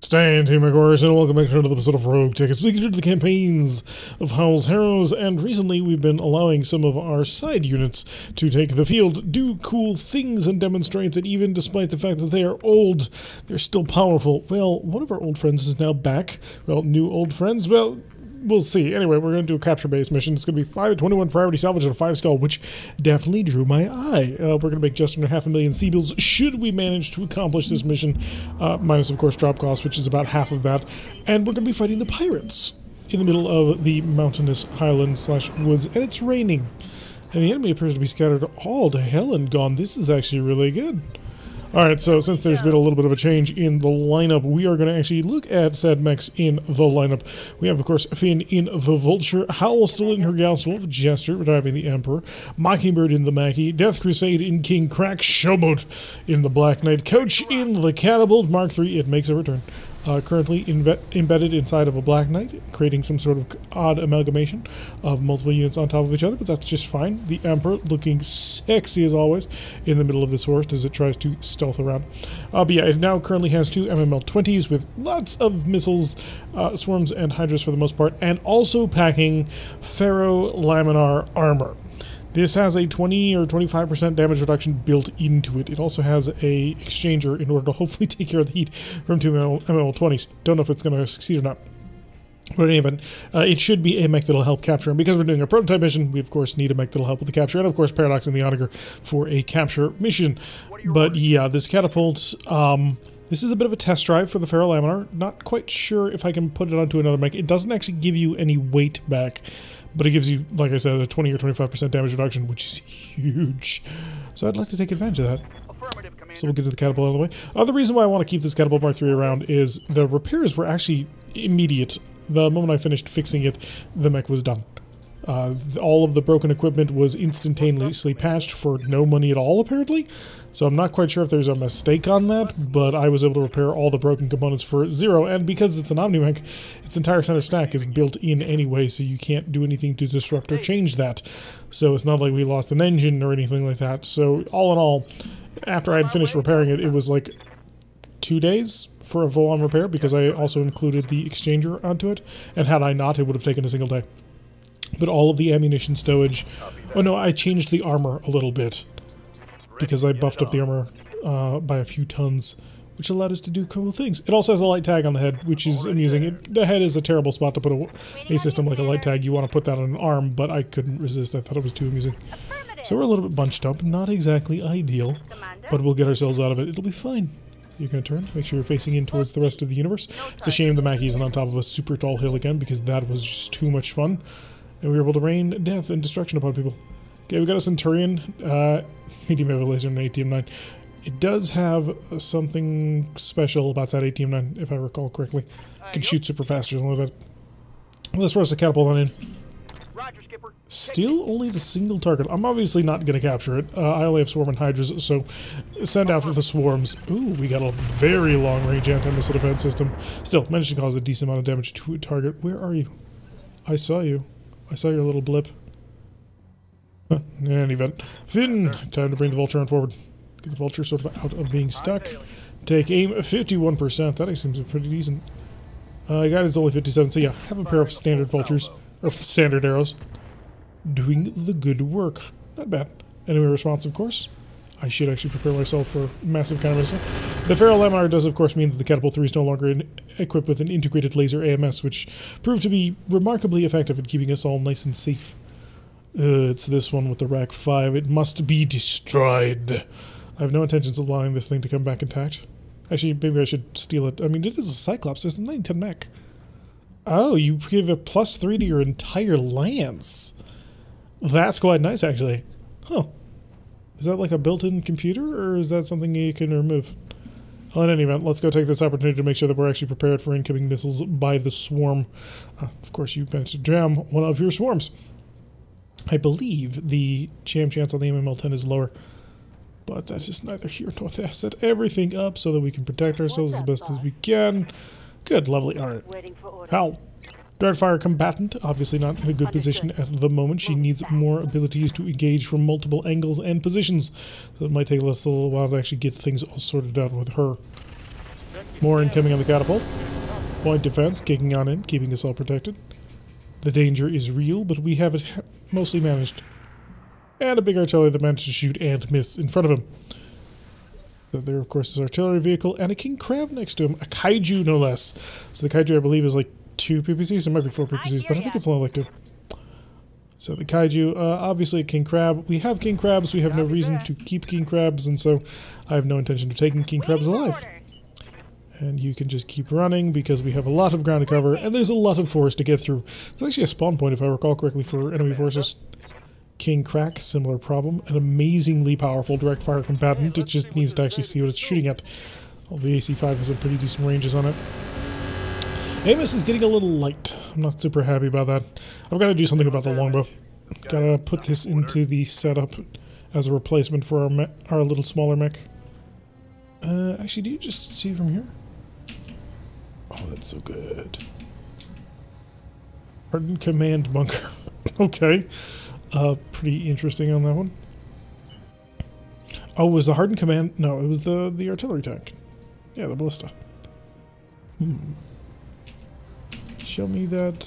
Stand here, my course, and welcome back to another episode of RogueTech as we continue the campaigns of Howl's Harrows, and recently we've been allowing some of our side units to take the field, do cool things, and demonstrate that even despite the fact that they are old, they're still powerful. Well, one of our old friends is now back. Well, new old friends? Well, we'll see. Anyway, we're going to do a capture-based mission. It's going to be 521 priority salvage and a 5 skull, which definitely drew my eye. We're going to make just under 500,000 sea bills should we manage to accomplish this mission, minus, of course, drop cost, which is about half of that. And we're going to be fighting the pirates in the middle of the mountainous highland/woods, and it's raining. And the enemy appears to be scattered all to hell and gone. This is actually really good. Alright, so since there's been a little bit of a change in the lineup, we are going to actually look at sandbox in the lineup. We have, of course, Finn in the Vulture, Howl still in her Gauss Wolf, Jester driving the Emperor, Mockingbird in the Mackie, Death Crusade in King Crack, Showboat in the Black Knight, Coach in the Catapult Mark III. It makes a return. Currently embedded inside of a Black Knight, creating some sort of odd amalgamation of multiple units on top of each other, but that's just fine. The Emperor looking sexy as always in the middle of this horse as it tries to stealth around. But yeah, it now currently has 2 MML-20s with lots of missiles, swarms, and hydras for the most part, and also packing ferro-laminar armor. This has a 20 or 25% damage reduction built into it. It also has a exchanger in order to hopefully take care of the heat from 2 MML-20s. Don't know if it's going to succeed or not. But in any event, it should be a mech that'll help capture. And because we're doing a prototype mission, we of course need a mech that'll help with the capture. And of course, Paradox and the Onager for a capture mission. But yeah, this catapult, this is a bit of a test drive for the ferro-laminar. Not quite sure if I can put it onto another mech. It doesn't actually give you any weight back, but it gives you, like I said, a 20 or 25% damage reduction, which is huge. So I'd like to take advantage of that. So we'll get to the catapult out of the way. The reason why I want to keep this catapult Mark III around is the repairs were actually immediate. The moment I finished fixing it, the mech was done. All of the broken equipment was instantaneously patched for no money at all, apparently. So I'm not quite sure if there's a mistake on that, but I was able to repair all the broken components for 0, and because it's an Omni-Mech, its entire center stack is built in anyway, so you can't do anything to disrupt or change that. So it's not like we lost an engine or anything like that. So all in all, after I had finished repairing it, it was like 2 days for a full-on repair, because I also included the exchanger onto it, and had I not, it would have taken a single day. But all of the ammunition stowage... Oh no, I changed the armor a little bit, because I buffed up the armor by a few tons, which allowed us to do cool things. It also has a light tag on the head, which is amusing. The head is a terrible spot to put a system like a light tag. You want to put that on an arm, but I couldn't resist. I thought it was too amusing. So we're a little bit bunched up. Not exactly ideal, but we'll get ourselves out of it. It'll be fine. You're going to turn. Make sure you're facing in towards the rest of the universe. It's a shame the Mackie isn't on top of a super tall hill again, because that was just too much fun. And we were able to rain death and destruction upon people. Okay, we got a Centurion, medium heavy laser and an ATM-9. It does have something special about that ATM-9, if I recall correctly. It can shoot super fast or something like that. Let's rush the catapult on in. Still only the single target. I'm obviously not going to capture it. I only have swarm and hydras, so send out the swarms. Ooh, we got a very long-range anti-missile defense system. Still, managed to cause a decent amount of damage to a target. Where are you? I saw you. I saw your little blip. Huh, in any event. Finn, time to bring the Vulture on forward. Get the Vulture sort of out of being stuck. Take aim, 51%. That seems pretty decent. Guidance only 57, so yeah, have a pair of standard Vultures, or standard arrows. Doing the good work. Not bad. Enemy response, of course. I should actually prepare myself for massive counter-missile. The ferro-laminar does, of course, mean that the Catapult 3 is no longer equipped with an integrated laser AMS, which proved to be remarkably effective in keeping us all nice and safe. It's this one with the Rack 5. It must be destroyed. I have no intentions of allowing this thing to come back intact. Actually, maybe I should steal it. I mean, it is a Cyclops. It's a 910 mech. Oh, you give a +3 to your entire lance. That's quite nice, actually. Huh. Is that like a built-in computer, or is that something you can remove? Well, in any event, let's go take this opportunity to make sure that we're actually prepared for incoming missiles by the swarm. Of course, you managed to jam one of your swarms. I believe the jam chance on the MML-10 is lower, but that's just neither here nor there. Set everything up so that we can protect ourselves as best as we can. Good, lovely. All right. Howl. Dartfire combatant, obviously not in a good position at the moment. She needs more abilities to engage from multiple angles and positions. So it might take us a little while to actually get things all sorted out with her. More incoming on the catapult. Point defense kicking on in, keeping us all protected. The danger is real, but we have it mostly managed. And a big artillery that managed to shoot and miss in front of him. So there, of course, is artillery vehicle and a king crab next to him. A kaiju, no less. So the kaiju, I believe, is like 2 PPCs. There might be 4 PPCs, but I think it's only like 2. So the kaiju, obviously a king crab. We have king crabs. We have no reason to keep king crabs, and so I have no intention of taking king crabs alive. And you can just keep running because we have a lot of ground to cover, and there's a lot of forest to get through. It's actually a spawn point, if I recall correctly, for enemy forces. King Crack, similar problem. An amazingly powerful direct fire combatant. It just needs to actually see what it's shooting at. Well, the AC-5 has some pretty decent ranges on it. Amos is getting a little light. I'm not super happy about that. I've got to do something about the longbow. Gotta put this into the setup as a replacement for our little smaller mech. Actually, do you just see from here? Oh, that's so good. Hardened command bunker. Okay. Pretty interesting on that one. Oh, was the hardened command? No, it was the artillery tank. Yeah, the ballista. Show me that,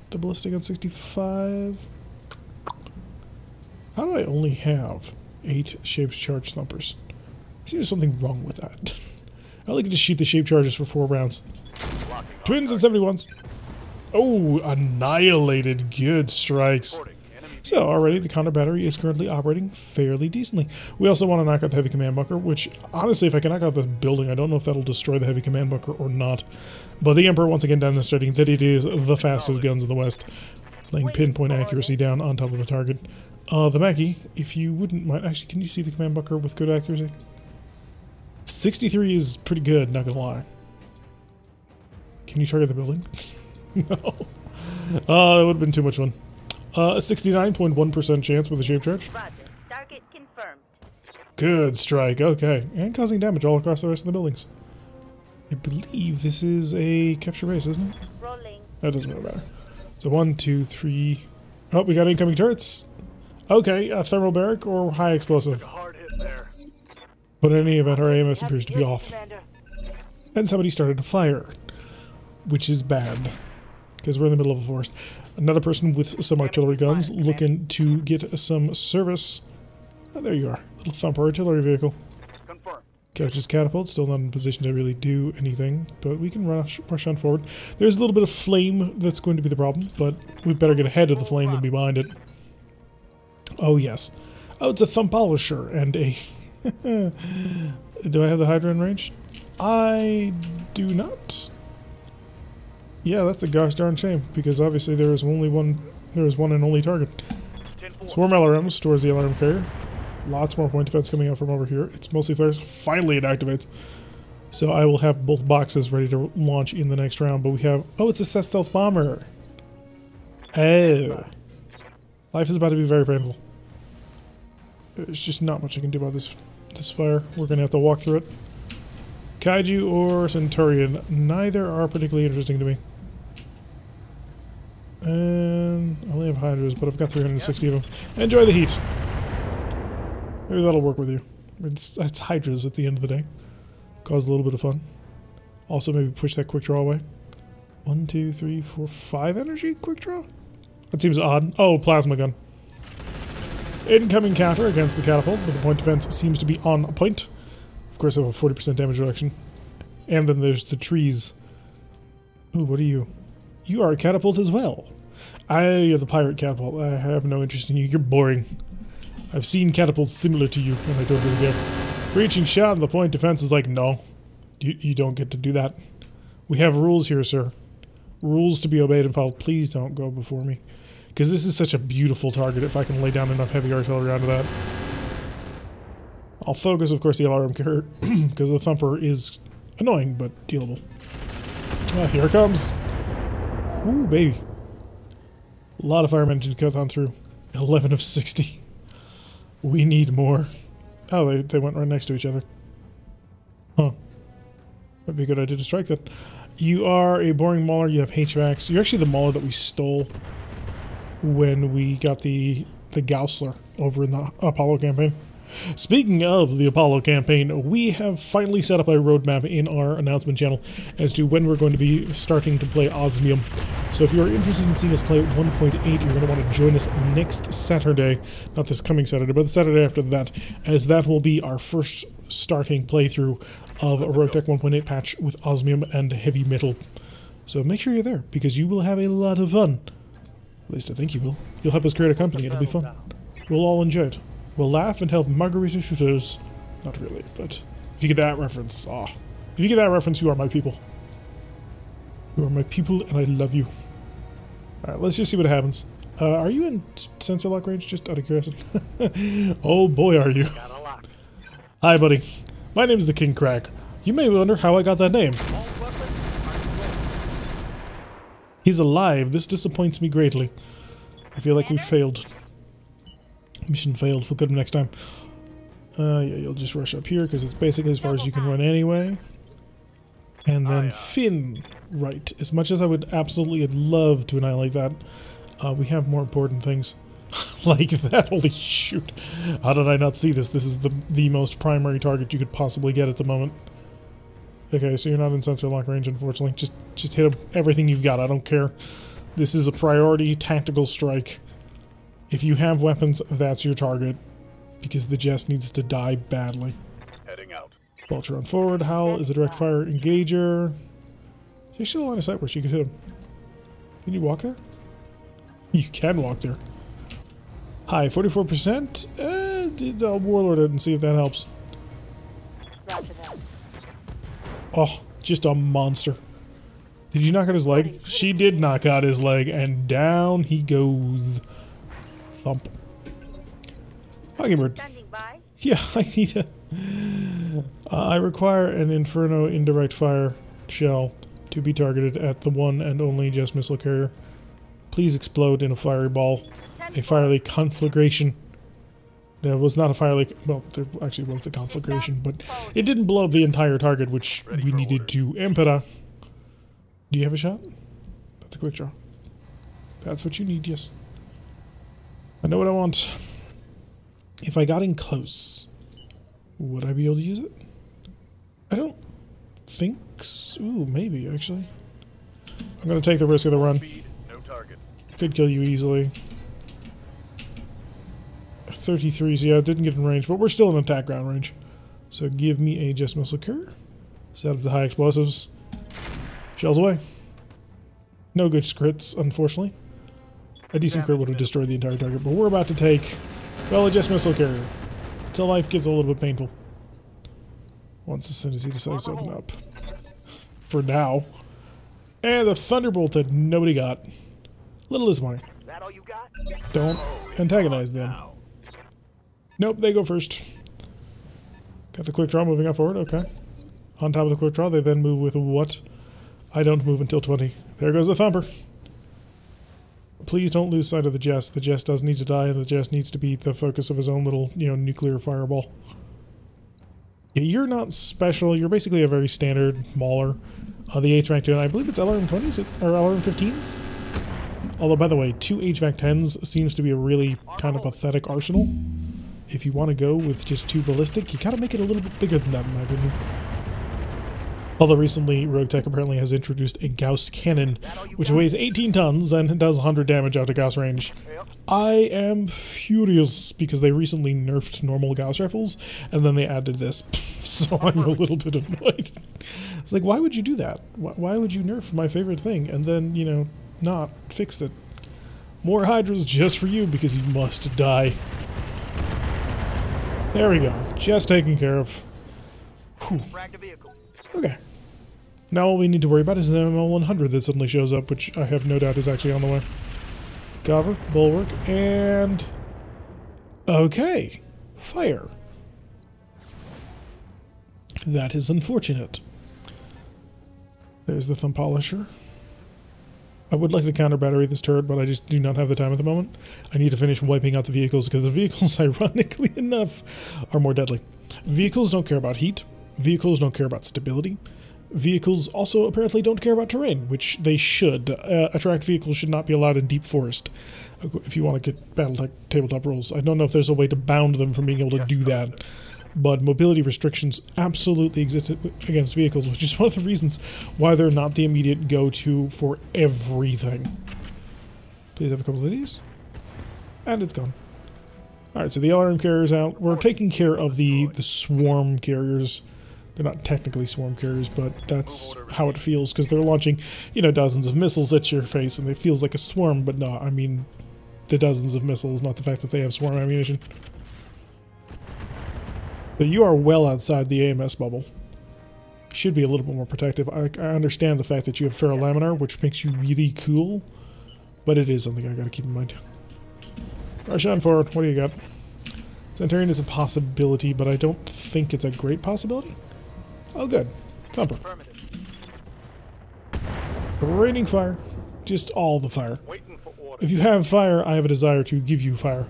the ballistic on 65. How do I only have 8 shaped charge thumpers? Seems something wrong with that. I like to just shoot the shape charges for 4 rounds. Twins and 71s. Oh, annihilated. Good strikes. So already the counter battery is currently operating fairly decently. We also want to knock out the heavy command bunker, which honestly, if I can knock out the building, I don't know if that'll destroy the heavy command bunker or not. But the Emperor once again demonstrating that it is the fastest guns in the West, laying pinpoint accuracy down on top of a target. The Mackie, if you wouldn't mind, actually, can you see the command bunker with good accuracy? 63 is pretty good, not gonna lie. Can you target the building? No. That would have been too much fun. A 69.1% chance with a shape charge. Target confirmed. Good strike, okay. And causing damage all across the rest of the buildings. I believe this is a capture base, isn't it? Rolling. That doesn't really matter. So 1, 2, 3. Oh, we got incoming turrets. Okay, a thermal barrack or high explosive. Hard hit there. But in any event, our AMS appears to be off. And somebody started to fire, which is bad, because we're in the middle of a forest. Another person with some artillery guns looking to get some service. Oh, there you are. Little thumper artillery vehicle. Confirm. Couch's catapult, still not in position to really do anything, but we can rush on forward. There's a little bit of flame that's going to be the problem, but we better get ahead of the flame than be behind it. Oh, yes. Oh, it's a thumb polisher and a... Do I have the Hydra in range? I do not. Yeah, that's a gosh darn shame, because obviously there is only one, there is one and only target. Swarm LRMs towards the alarm carrier. Lots more point defense coming out from over here. It's mostly flares. Finally it activates. So I will have both boxes ready to launch in the next round, but we have... Oh, it's a stealth bomber. Oh. Life is about to be very painful. There's just not much I can do about this fire. We're going to have to walk through it. Kaiju or Centurion. Neither are particularly interesting to me. And I only have Hydras, but I've got 360 of them. Enjoy the heat. Maybe that'll work with you. It's Hydras at the end of the day. Cause a little bit of fun. Also maybe push that quick draw away. 1, 2, 3, 4, 5 energy quick draw? That seems odd. Oh, plasma gun. Incoming counter against the catapult, but the point defense seems to be on point. Of course, I have a 40% damage reduction. And then there's the trees. Ooh, what are you? You are a catapult as well. You're the pirate catapult. I have no interest in you. You're boring. I've seen catapults similar to you, and I don't really care. Breaching shot, and the point defense is like, no. You don't get to do that. We have rules here, sir. Rules to be obeyed and followed. Please don't go before me. Because this is such a beautiful target if I can lay down enough heavy artillery onto that. I'll focus, of course, the alarm carrier, because the thumper is annoying, but dealable. Here it comes. Ooh, baby. A lot of firemen to cut on through. 11 of 60. We need more. Oh, they went right next to each other. Huh. Might be a good idea to strike that. You are a boring mauler. You have HVACs. You're actually the mauler that we stole when we got the Gaussler over in the Apollo campaign. Speaking of the Apollo campaign, we have finally set up a roadmap in our announcement channel as to when we're going to be starting to play Osmium. So if you're interested in seeing us play 1.8, you're going to want to join us next Saturday, not this coming Saturday, but the Saturday after that, as that will be our first starting playthrough of a RogueTech 1.8 patch with Osmium and Heavy Metal. So make sure you're there, because you will have a lot of fun. At least I think you will. You'll help us create a company, it'll be fun. We'll all enjoy it. We'll laugh and have margarita shooters. Not really, but if you get that reference, if you get that reference, you are my people. You are my people, and I love you. Alright, let's just see what happens. Are you in sensor lock range, just out of curiosity? Oh boy, are you. Hi, buddy. My name is the King Crack. You may wonder how I got that name. He's alive. This disappoints me greatly. I feel like we failed. Mission failed. We'll get him next time. Yeah, you'll just rush up here because it's basically as far as you can run anyway. And then Finn, right. As much as I would absolutely love to annihilate that, we have more important things. Like that. Holy shoot. How did I not see this? This is the most primary target you could possibly get at the moment. Okay, so you're not in sensor lock range, unfortunately. Just hit him. Everything you've got. I don't care. This is a priority tactical strike. If you have weapons, that's your target, because the Jest needs to die badly. Heading out. Vulture on forward. Howl is a direct fire engager. She should have line of sight where she could hit him. Can you walk there? You can walk there. Hi, 44%. I'll warlord it and see if that helps. Oh, just a monster. Did you knock out his leg? She did knock out his leg, and down he goes. Thump. Mockingbird. Yeah, I need a... I require an Inferno indirect fire shell to be targeted at the one and only Jest missile carrier. Please explode in a fiery ball. A fiery conflagration. There was not a fiery... Well, there actually was the conflagration, but it didn't blow up the entire target, which we needed to. Emperor. Do you have a shot? That's a quick draw. That's what you need, yes. I know what I want. If I got in close, would I be able to use it? I don't think so. Ooh, maybe, actually. I'm going to take the risk of the run. Could kill you easily. 33s, yeah, didn't get in range, but we're still in attack ground range. So give me a Jest missile carrier. Set up the high explosives. Shells away. No good crits, unfortunately. A decent crit would have destroyed the entire target, but we're about to take, well, a Jest missile carrier. Till life gets a little bit painful. Once as soon as he decides to open up. For now. And a Thunderbolt that nobody got. Little disappointing. Don't antagonize them. Nope, they go first. Got the quick draw moving up forward, okay. On top of the quick draw, they then move with what? I don't move until 20. There goes the Thumper. Please don't lose sight of the Jest. The Jest does need to die, and the Jest needs to be the focus of his own little, nuclear fireball. Yeah, you're not special. You're basically a very standard mauler. The HVAC 2, and I believe it's LRM-20s or LRM-15s? Although, by the way, 2 HVAC 10s seems to be a really kind of pathetic arsenal. If you want to go with just 2 ballistic, you gotta make it a little bit bigger than that, in my opinion. Although recently, RogueTech apparently has introduced a Gauss cannon, which weighs 18 tons and does 100 damage out to Gauss range. I am furious because they recently nerfed normal Gauss rifles, and then they added this, so I'm a little bit annoyed. It's like, why would you do that? Why would you nerf my favorite thing, and then, not fix it? More Hydras just for you, because you must die. There we go. Just taken care of. Whew. Okay. Now all we need to worry about is an ML100 that suddenly shows up, which I have no doubt is actually on the way. Cover, bulwark, and... Okay. Fire. That is unfortunate. There's the Thumb Polisher. I would like to counter battery this turret, but I just do not have the time at the moment. I need to finish wiping out the vehicles, because the vehicles, ironically enough, are more deadly. Vehicles don't care about heat. Vehicles don't care about stability. Vehicles also apparently don't care about terrain, which they should. Attract vehicles should not be allowed in deep forest. if you want to get BattleTech tabletop rules. I don't know if there's a way to bound them from being able to do that. But mobility restrictions absolutely exist against vehicles, which is one of the reasons why they're not the immediate go-to for everything. Please have a couple of these. And it's gone. Alright, so the LRM carrier's out. We're taking care of the swarm carriers. They're not technically swarm carriers, but that's how it feels, because they're launching, you know, dozens of missiles at your face, and it feels like a swarm, but no, I mean the dozens of missiles, not the fact that they have swarm ammunition. But you are well outside the AMS bubble. Should be a little bit more protective. I understand the fact that you have ferrolaminar, which makes you really cool, but it is something I gotta keep in mind. Rush on forward. What do you got? Centurion is a possibility, but I don't think it's a great possibility. Oh, good. Thumper. Raining fire. Just all the fire. If you have fire, I have a desire to give you fire.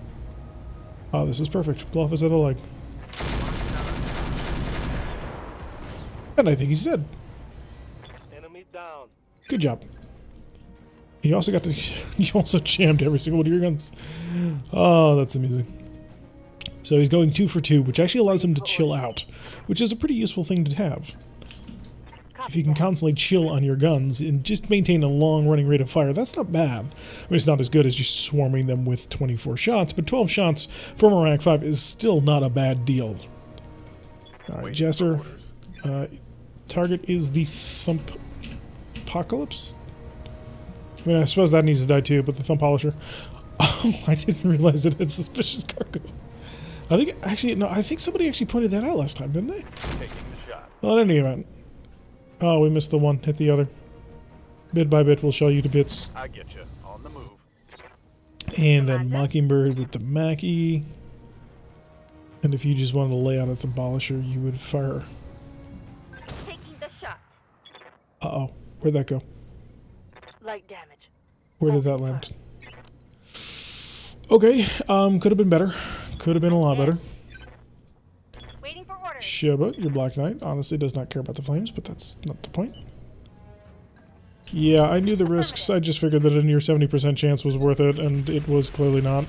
Oh, this is perfect. Blow off his other leg. And I think he's dead. Enemy down. Good job. You also got to. You also jammed every single one of your guns. Oh, that's amazing. So he's going 2 for 2, which actually allows him to chill out, which is a pretty useful thing to have. If you can constantly chill on your guns and just maintain a long running rate of fire, that's not bad. I mean, it's not as good as just swarming them with 24 shots, but 12 shots from a rank 5 is still not a bad deal. Alright, Jester. Target is the Thump Apocalypse? I mean, I suppose that needs to die too, but the Thump Polisher. Oh, I didn't realize it had suspicious cargo. I think, actually, no, I think somebody actually pointed that out last time, didn't they? Taking the shot. Well, in any event. Oh, we missed the one, hit the other. Bit by bit, we'll show you to bits. I get you. On the move. And then Mockingbird with the Mackie. And if you just wanted to lay out a Thump Polisher, you would fire. Taking the shot. Uh-oh. Where'd that go? Light damage. Where did that land? Okay, could have been better. Could have been a lot better. Waiting for orders. Shibba, your Black Knight, honestly does not care about the flames, but that's not the point. Yeah, I knew the risks. I just figured that a near 70% chance was worth it, and it was clearly not.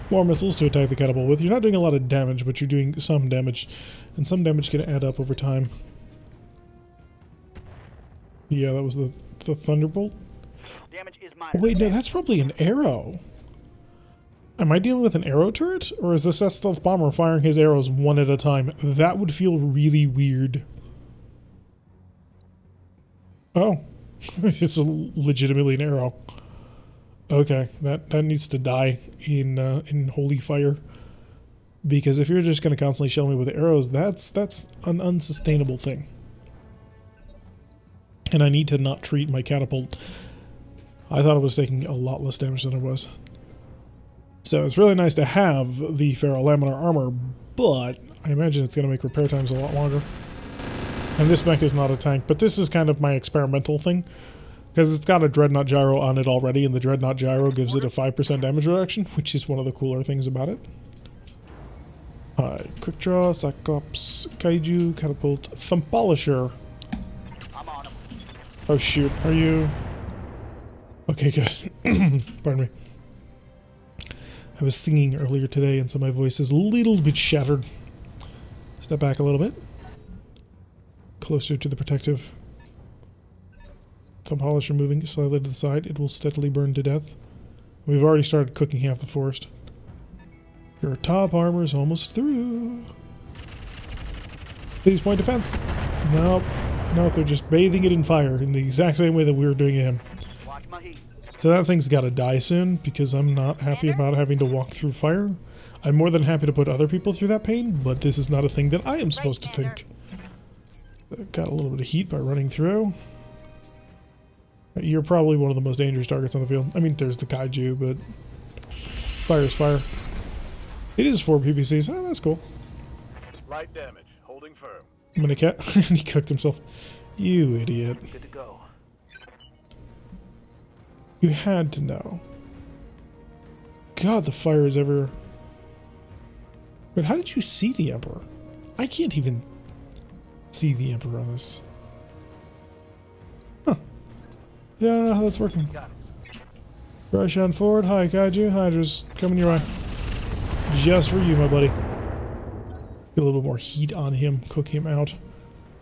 More missiles to attack the catapult with. You're not doing a lot of damage, but you're doing some damage, and some damage can add up over time. Yeah, that was the Thunderbolt. Damage is mine. Wait, no, that's probably an arrow. Am I dealing with an arrow turret? Or is this stealth bomber firing his arrows one at a time? That would feel really weird. Oh. It's legitimately an arrow. Okay, that needs to die in holy fire. Because if you're just going to constantly shell me with arrows, that's an unsustainable thing. And I need to not treat my catapult. I thought it was taking a lot less damage than it was. So it's really nice to have the ferrolaminar armor, but I imagine it's going to make repair times a lot longer. And this mech is not a tank, but this is kind of my experimental thing. Because it's got a Dreadnought Gyro on it already, and the Dreadnought Gyro gives it a 5% damage reduction, which is one of the cooler things about it. Alright, Quick Draw, Cyclops, Kaiju, Catapult, Thump Polisher. I'm on him. Oh shoot, are you... Okay, good. Pardon me. I was singing earlier today, and so my voice is a little bit shattered. Step back a little bit. Closer to the protective. Thump Polisher moving slightly to the side. It will steadily burn to death. We've already started cooking half the forest. Your top armor is almost through. Please point defense. Nope. No, they're just bathing it in fire in the exact same way that we were doing him. Watch my heat. So that thing's got to die soon because I'm not happy about having to walk through fire. I'm more than happy to put other people through that pain, but this is not a thing that I am supposed to think. Got a little bit of heat by running through. You're probably one of the most dangerous targets on the field. I mean, there's the Kaiju, but fire is fire. It is 4 PPCs. Oh, that's cool. Light damage. Holding firm. I'm gonna cat. And he cooked himself. You idiot. Good to go. You had to know. God, the fire is ever... But how did you see the Emperor? I can't even see the Emperor on this. Huh. Yeah, I don't know how that's working. Rush on forward. Hi, Kaiju. Hydras. Coming your way. Just for you, my buddy. Get a little bit more heat on him. Cook him out.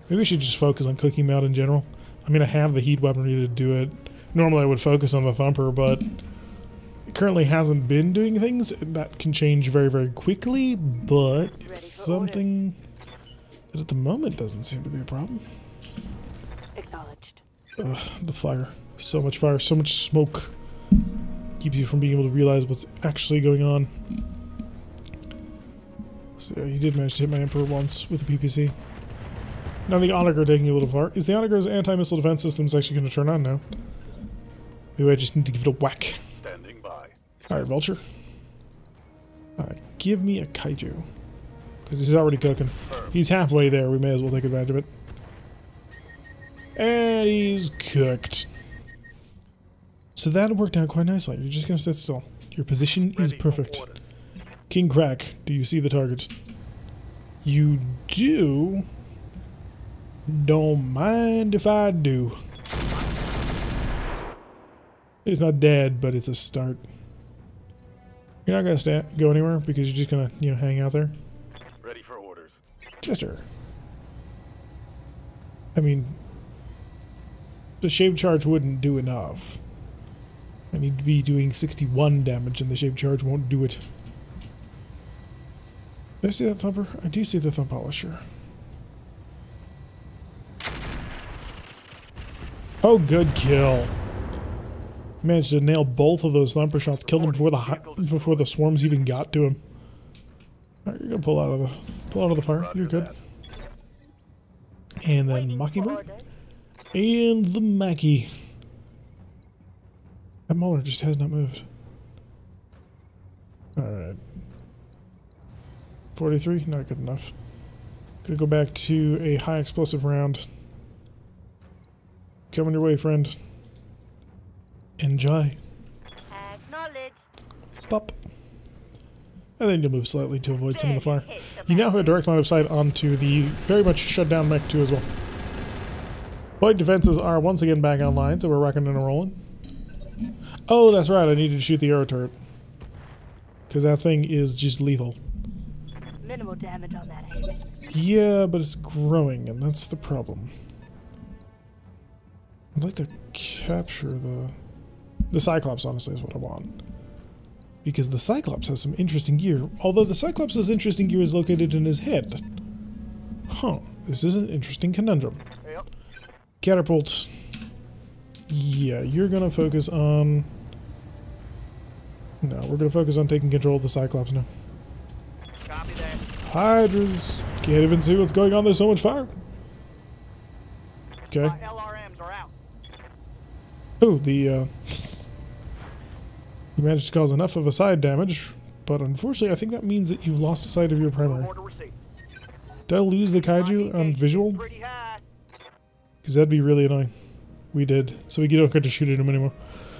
Maybe we should just focus on cooking him out in general. I mean, I have the heat weaponry to do it. Normally I would focus on the thumper, but it currently hasn't been doing things. That can change very, very quickly, but it's something that at the moment doesn't seem to be a problem. Acknowledged. Ugh, the fire. So much fire, so much smoke. Keeps you from being able to realize what's actually going on. So yeah, he did manage to hit my Emperor once with a PPC. Now the Onager taking you a little far. Is the Onager's anti-missile defense systems actually going to turn on now? Maybe I just need to give it a whack. Standing by. Alright, Vulture. Give me a Kaiju. Because he's already cooking. He's halfway there, we may as well take advantage of it. And he's cooked. So that worked out quite nicely. You're just going to sit still. Your position is perfect. King Crack, do you see the target? You do. Don't mind if I do. It's not dead, but it's a start. You're not gonna go anywhere because you're just gonna, you know, hang out there. Ready for orders. Chester. I mean, the shape charge wouldn't do enough. I need to be doing 61 damage, and the shape charge won't do it. Did I see that thumper? I do see the thump polisher. Oh, good kill. Managed to nail both of those thumper shots. Killed him before the swarms even got to him. Alright, you're gonna pull out of the fire. You're good. And then Mockingbird. And the Mackie. That Mauler just has not moved. Alright. 43, not good enough. Gonna go back to a high explosive round. Coming your way, friend. Enjoy. Acknowledged. Pop. And then you'll move slightly to avoid some of the fire. You now have a direct line of sight onto the very much shut down mech too as well. Point defenses are once again back online, so we're rocking and rolling. Oh, that's right, I needed to shoot the arrow turret. Because that thing is just lethal. Minimal damage on that head. Yeah, but it's growing, and that's the problem. I'd like to capture the Cyclops, honestly, is what I want. Because the Cyclops has some interesting gear. Although the Cyclops' interesting gear is located in his head. Huh. This is an interesting conundrum. Yep. Catapult. Yeah, you're gonna focus on... No, we're gonna focus on taking control of the Cyclops now. Copy that. Hydras. Can't even see what's going on. There's so much fire. Okay. My LRMs are out. Oh, you managed to cause enough of a side damage, but unfortunately I think that means that you've lost sight of your primary. Order received. Did I lose the Kaiju on visual? Pretty high. Because that'd be really annoying. We did. So we don't get to shoot at him anymore.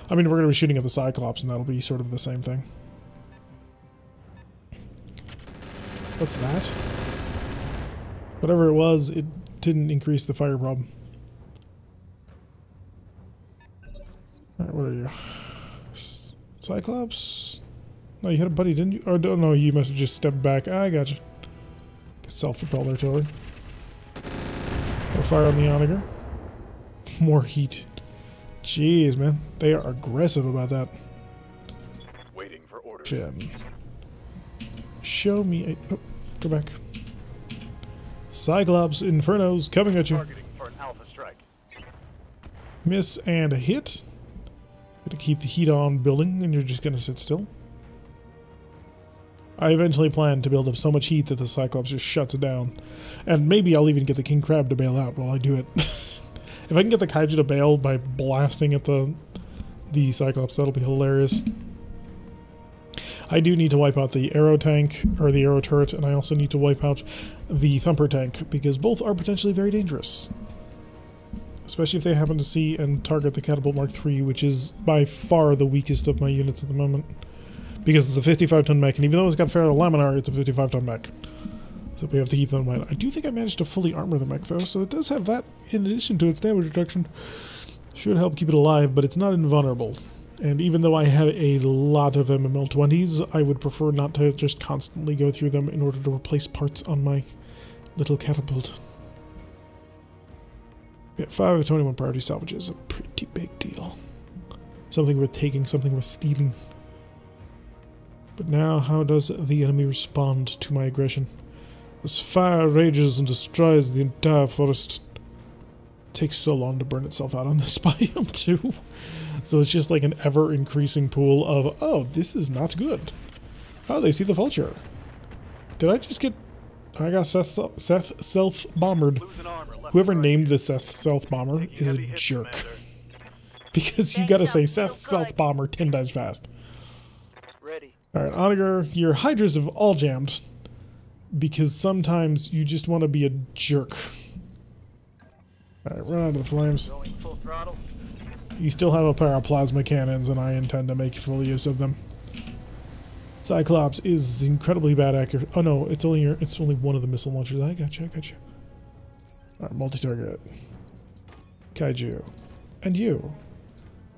I mean, we're going to be shooting at the Cyclops, and that'll be sort of the same thing. What's that? Whatever it was, it didn't increase the fire problem. Alright, what are you? Cyclops? No, you had a buddy, didn't you? Oh, no, you must have just stepped back. I gotcha. Self-propelled artillery. More fire on the Onager. More heat. Jeez, man. They are aggressive about that. Waiting for orders. Finn. Show me a... Oh, go back. Cyclops Infernos coming at you. Targeting for an alpha strike. Miss and a hit. To keep the heat on building, and you're just gonna sit still. I eventually plan to build up so much heat that the Cyclops just shuts it down. And maybe I'll even get the King Crab to bail out while I do it. If I can get the Kaiju to bail by blasting at the Cyclops, that'll be hilarious. I do need to wipe out the arrow tank, or the arrow turret, and I also need to wipe out the thumper tank, because both are potentially very dangerous. Especially if they happen to see and target the Catapult Mark III, which is by far the weakest of my units at the moment. Because it's a 55-ton mech, and even though it's got Ferro Laminar, it's a 55-ton mech. So we have to keep that in mind. I do think I managed to fully armor the mech, though, so it does have that in addition to its damage reduction. Should help keep it alive, but it's not invulnerable. And even though I have a lot of MML-20s, I would prefer not to just constantly go through them in order to replace parts on my little catapult. Yeah, 5 of 21 priority salvage is a pretty big deal. Something worth taking, something worth stealing. But now, how does the enemy respond to my aggression? As fire rages and destroys the entire forest. It takes so long to burn itself out on this biome, too. So it's just like an ever-increasing pool of, oh, this is not good. Oh, they see the vulture. Did I just get... I got Seth self-bombered. Whoever named the Seth self-bomber is a jerk. Because you gotta say Seth self-bomber 10 times fast. Alright, Onager, your hydras have all jammed. Because sometimes you just want to be a jerk. Alright, run out of the flames. You still have a pair of plasma cannons, and I intend to make full use of them. Cyclops is incredibly bad accurate. Oh no, it's only one of the missile launchers. I got you. Alright, multi-target. Kaiju. And you.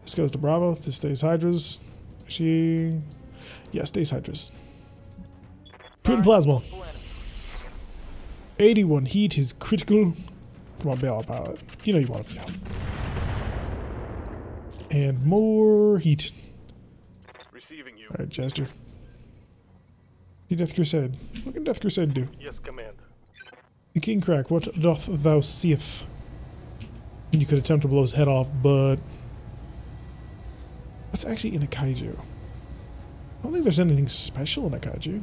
This goes to Bravo. This stays Hydras. Yeah, stays Hydras. Prudent Plasma. 81 heat is critical. Come on, bail out, pilot. You know you want to be out. And more heat. Receiving you. Alright, Jester. The Death Crusade. What can Death Crusade do? Yes, Commander. The King Crack, what doth thou seeth? You could attempt to blow his head off, but... what's actually in a kaiju? I don't think there's anything special in a kaiju.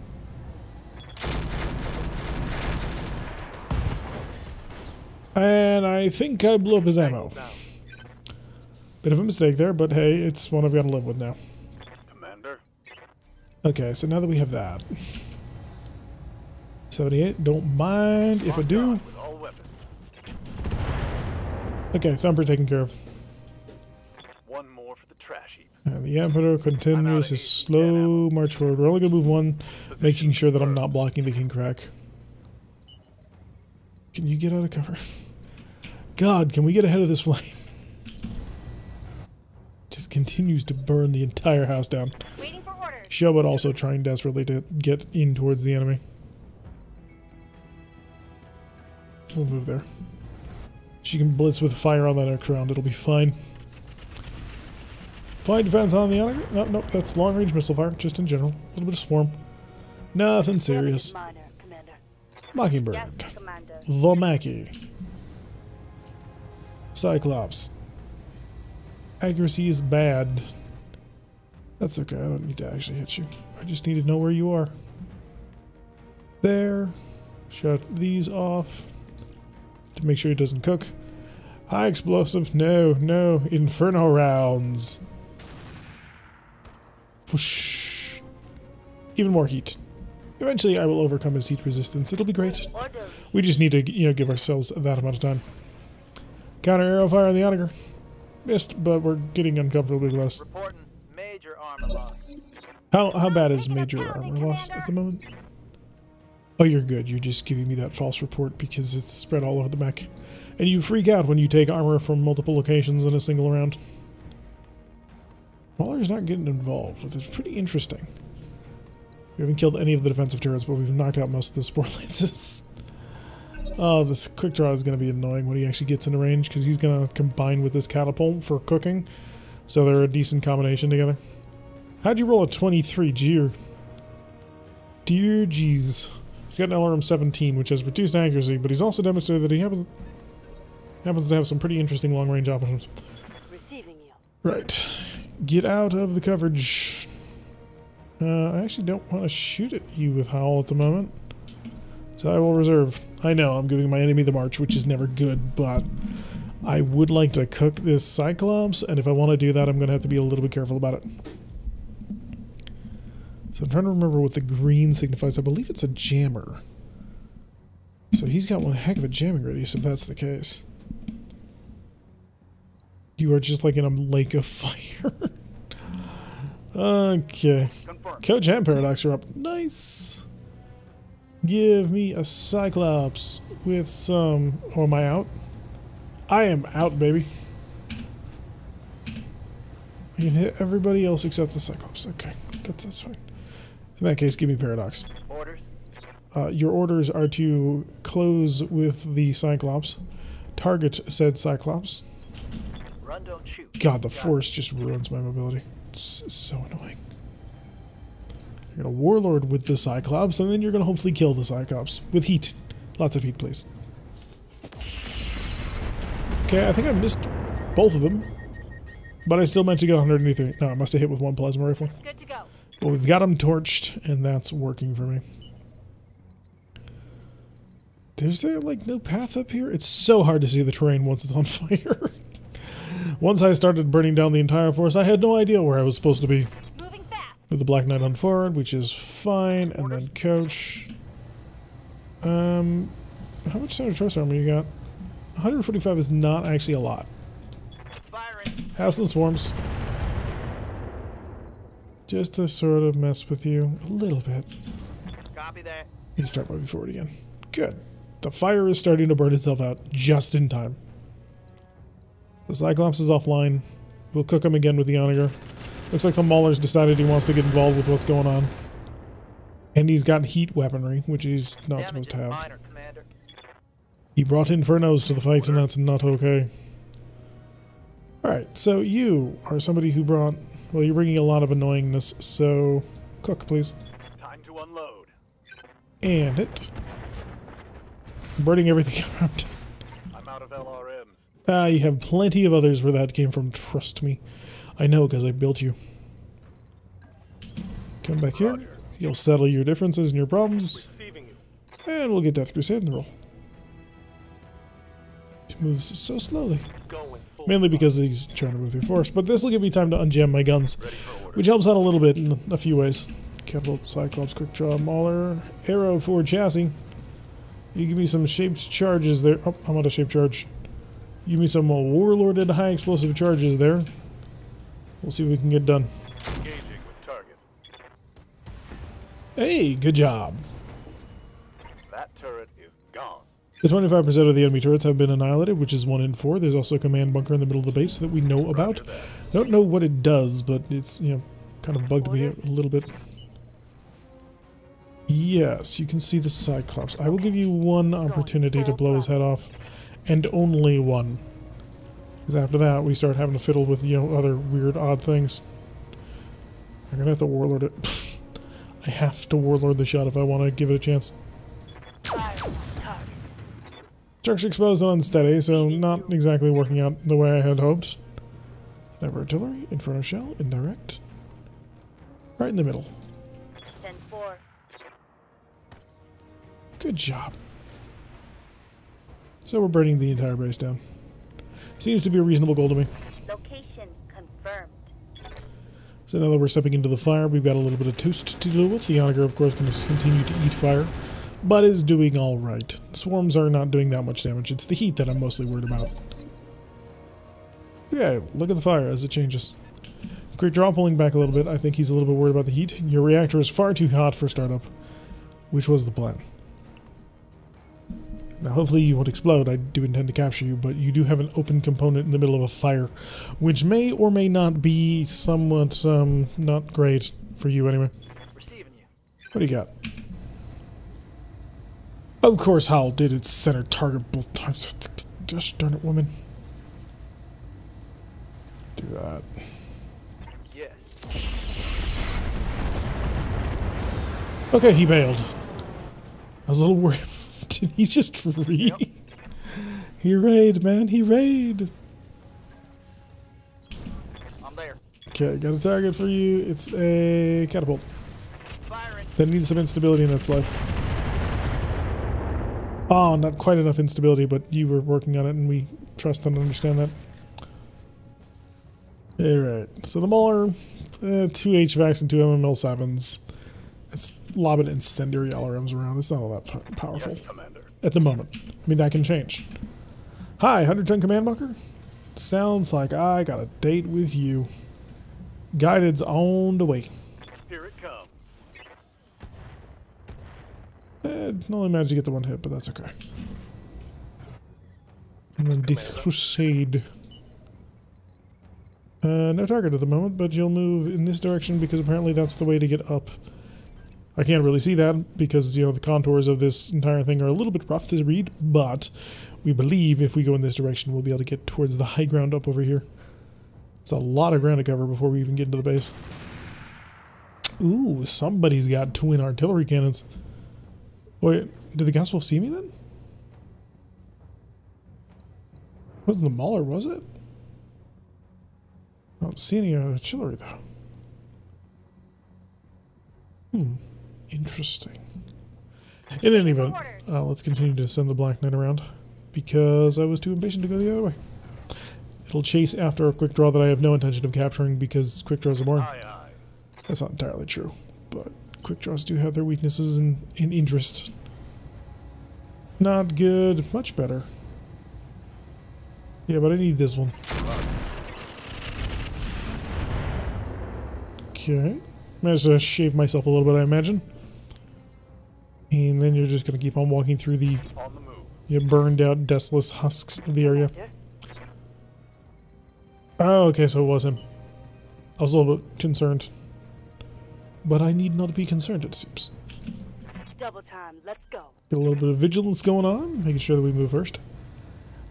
And I think I blew up his ammo. Bit of a mistake there, but hey, it's one I've got to live with now. Commander. Okay, so now that we have that. 78, don't mind if I do. Okay, Thumper taken care of. One more for the trash heap. And the Emperor continues his slow march forward. We're only going to move one, making sure that I'm not blocking the King Crack. Can you get out of cover? God, can we get ahead of this flame? Just continues to burn the entire house down. Waiting for orders. Shobot also trying desperately to get in towards the enemy. We'll move there. She can blitz with fire on that aircraft. It'll be fine. Fine defense on the enemy. Nope, that's long-range missile fire, just in general. A little bit of swarm. Nothing serious. Minor, Commander. Mockingbird. Yes, Commander. The Mackie. Cyclops. Accuracy is bad. That's okay, I don't need to actually hit you. I just need to know where you are. There. Shut these off. To make sure it doesn't cook. High explosive. No. Inferno rounds. Whoosh. Even more heat. Eventually I will overcome his heat resistance. It'll be great. Orders. We just need to, give ourselves that amount of time. Counter arrow fire on the Onager. Missed, but we're getting uncomfortably close. Reporting major armor loss. How bad is major armor loss at the moment? Oh, you're good. You're just giving me that false report because it's spread all over the mech. And you freak out when you take armor from multiple locations in a single round. Waller's not getting involved, which is pretty interesting. We haven't killed any of the defensive turrets, but we've knocked out most of the spore lances. Oh, this quick draw is going to be annoying when he actually gets into range, because he's going to combine with this catapult for cooking. So they're a decent combination together. How'd you roll a 23, dear? Dear jeez. He's got an LRM 17, which has reduced accuracy, but he's also demonstrated that he happens to have some pretty interesting long-range options. Receiving you. Right. Get out of the coverage. I actually don't want to shoot at you with Howl at the moment. So I will reserve. I know, I'm giving my enemy the march, which is never good, but I would like to cook this Cyclops, and if I want to do that, I'm going to have to be a little bit careful about it. So I'm trying to remember what the green signifies. I believe it's a jammer. So he's got one heck of a jamming radius, if that's the case. You are just like in a lake of fire. Okay. Coach and Paradox are up. Nice. Give me a Cyclops with some... Oh, am I out? I am out, baby. You can hit everybody else except the Cyclops. Okay, that's fine. In that case, give me Paradox. Orders. Your orders are to close with the Cyclops, target said Cyclops. Run, don't shoot. God, the Force just ruins my mobility. It's so annoying. You're gonna Warlord with the Cyclops, and then you're gonna hopefully kill the Cyclops. With heat. Lots of heat, please. Okay, I think I missed both of them. But I still managed to get 183. No, I must have hit with one plasma rifle. Good to go. But we've got them torched, and that's working for me. Is there, like, no path up here? It's so hard to see the terrain once it's on fire. Once I started burning down the entire force, I had no idea where I was supposed to be. Moving fast. With the Black Knight on forward, which is fine, and then coach. How much Center Choice armor you got? 145 is not actually a lot. Firing. House and Swarms. Just to sort of mess with you a little bit. Copy that. You start moving forward again. Good. The fire is starting to burn itself out just in time. The Cyclops is offline. We'll cook him again with the Onager. Looks like the Mauler's decided he wants to get involved with what's going on. And he's got heat weaponry, which he's not supposed to have. Minor, Commander. He brought Infernos to the fight, and that's not okay. Alright, so you are somebody who brought... Well, you're bringing a lot of annoyingness, so... Cook, please. Time to unload. And hit. Burning everything around. I'm out of LRMs. Ah, you have plenty of others where that came from, trust me. I know, because I built you. Come back here. You'll settle your differences and your problems. Receiving you. And we'll get Death Crusade in the roll. It moves so slowly. Going full. Mainly because he's trying to move through force. But this will give me time to unjam my guns, Ready for order. which helps out a little bit in a few ways. Capital Cyclops, Quick Draw, Mauler, Arrow, Forward Chassis. You give me some shaped charges there. Oh, I'm out of shaped charge. Give me some warlorded high explosive charges there. We'll see what we can get done. Engaging with target. Hey, good job. That turret is gone. The 25% of the enemy turrets have been annihilated, which is 1 in 4. There's also a command bunker in the middle of the base that we know about. I don't know what it does, but it's, you know, kind of bugged me a little bit. Yes, you can see the Cyclops. I will give you one opportunity to blow his head off, and only one. Because after that, we start having to fiddle with, you know, other weird, odd things. I'm gonna have to warlord it. I have to warlord the shot if I want to give it a chance. Fire on target. Structure exposed and unsteady, so not exactly working out the way I had hoped. Sniper artillery, Inferno shell, indirect. Right in the middle. 10-4. Good job. So we're burning the entire base down. Seems to be a reasonable goal to me. Location confirmed. So now that we're stepping into the fire, we've got a little bit of toast to deal with. The Onager, of course, can continue to eat fire, but is doing all right. Swarms are not doing that much damage. It's the heat that I'm mostly worried about. Okay, look at the fire as it changes. Quick Draw pulling back a little bit. I think he's a little bit worried about the heat. Your reactor is far too hot for startup, which was the plan. Now, hopefully you won't explode. I do intend to capture you, but you do have an open component in the middle of a fire, which may or may not be somewhat, not great for you anyway. Receiving you. What do you got? Of course, Howl did its center target both times. Gosh darn it, woman. Do that. Yes. Okay, he bailed. I was a little worried. Did he just raid? Yep. He raid, man. He raid. I'm there. Okay, got a target for you. It's a catapult. Firing. That needs some instability in its life. Oh, not quite enough instability, but you were working on it, and we trust and understand that. Alright, so the Mauler, 2 HVACs and 2 MML7s. It's lobbing incendiary LRMs around. It's not all that powerful. Yes, Commander. At the moment. I mean, that can change. Hi, 100-ton command bunker? Sounds like I got a date with you. Guided's on the way. Here it comes. Only managed to get the one hit, but that's okay. And then Death Crusade. No target at the moment, but you'll move in this direction because apparently that's the way to get up. I can't really see that because, you know, the contours of this entire thing are a little bit rough to read, but we believe if we go in this direction, we'll be able to get towards the high ground up over here. It's a lot of ground to cover before we even get into the base. Ooh, somebody's got twin artillery cannons. Wait, did the gas wolf see me then? Wasn't the Mauler, was it? I don't see any artillery though. Interesting. In any event, let's continue to send the Black Knight around because I was too impatient to go the other way. It'll chase after a quick draw that I have no intention of capturing because quick draws are boring. Aye, aye. That's not entirely true, but quick draws do have their weaknesses and interest. Not good, much better. Yeah, but I need this one. Okay. Managed to shave myself a little bit, I imagine. And then you're just going to keep on walking through the, On the move. burned out, desolate husks of the area. Oh, okay, so it was him. I was a little bit concerned. But I need not be concerned, it seems. Double time. Let's go. Get a little bit of vigilance going on, making sure that we move first.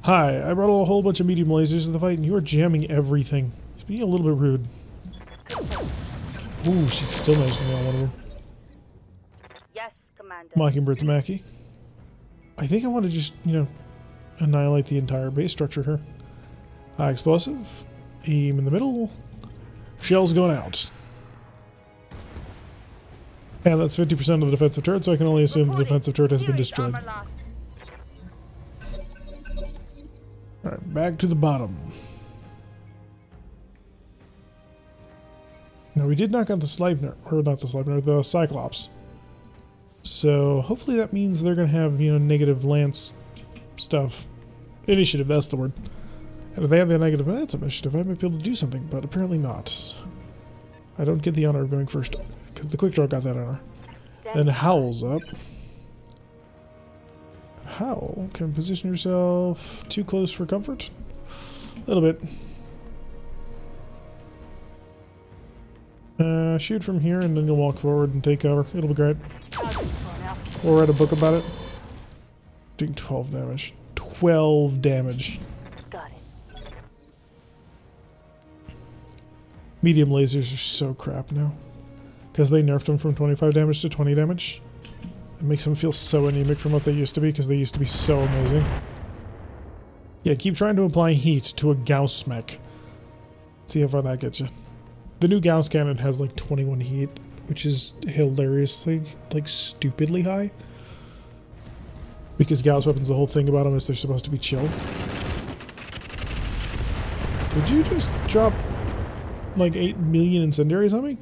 Hi, I brought a whole bunch of medium lasers to the fight, and you are jamming everything. It's being a little bit rude. Ooh, she's still managed to nail one of them. Yes, Commander. Mockingbird to Mackie. I think I want to just, you know, annihilate the entire base structure here. High explosive. Aim in the middle. Shells going out. And that's 50% of the defensive turret, so I can only assume the defensive turret has been destroyed. Alright, back to the bottom. Now we did knock out the Sleipnir, or not the Sleipnir, the Cyclops. So hopefully that means they're going to have, you know, negative lance stuff. Initiative, that's the word. And if they have the negative lance initiative, I might be able to do something, but apparently not. I don't get the honor of going first, because the quick draw got that honor. Then Howl's up. Howl, can position yourself too close for comfort? A little bit. Shoot from here and then you'll walk forward and take cover. It'll be great. Or write a book about it. Doing 12 damage. 12 damage. Got it. Medium lasers are so crap now. Because they nerfed them from 25 damage to 20 damage. It makes them feel so anemic from what they used to be, because they used to be so amazing. Yeah, keep trying to apply heat to a Gauss mech. See how far that gets you. The new Gauss cannon has like 21 heat, which is hilariously, like stupidly high. Because Gauss weapons, the whole thing about them is they're supposed to be chill. Did you just drop like 8 million incendiaries on me?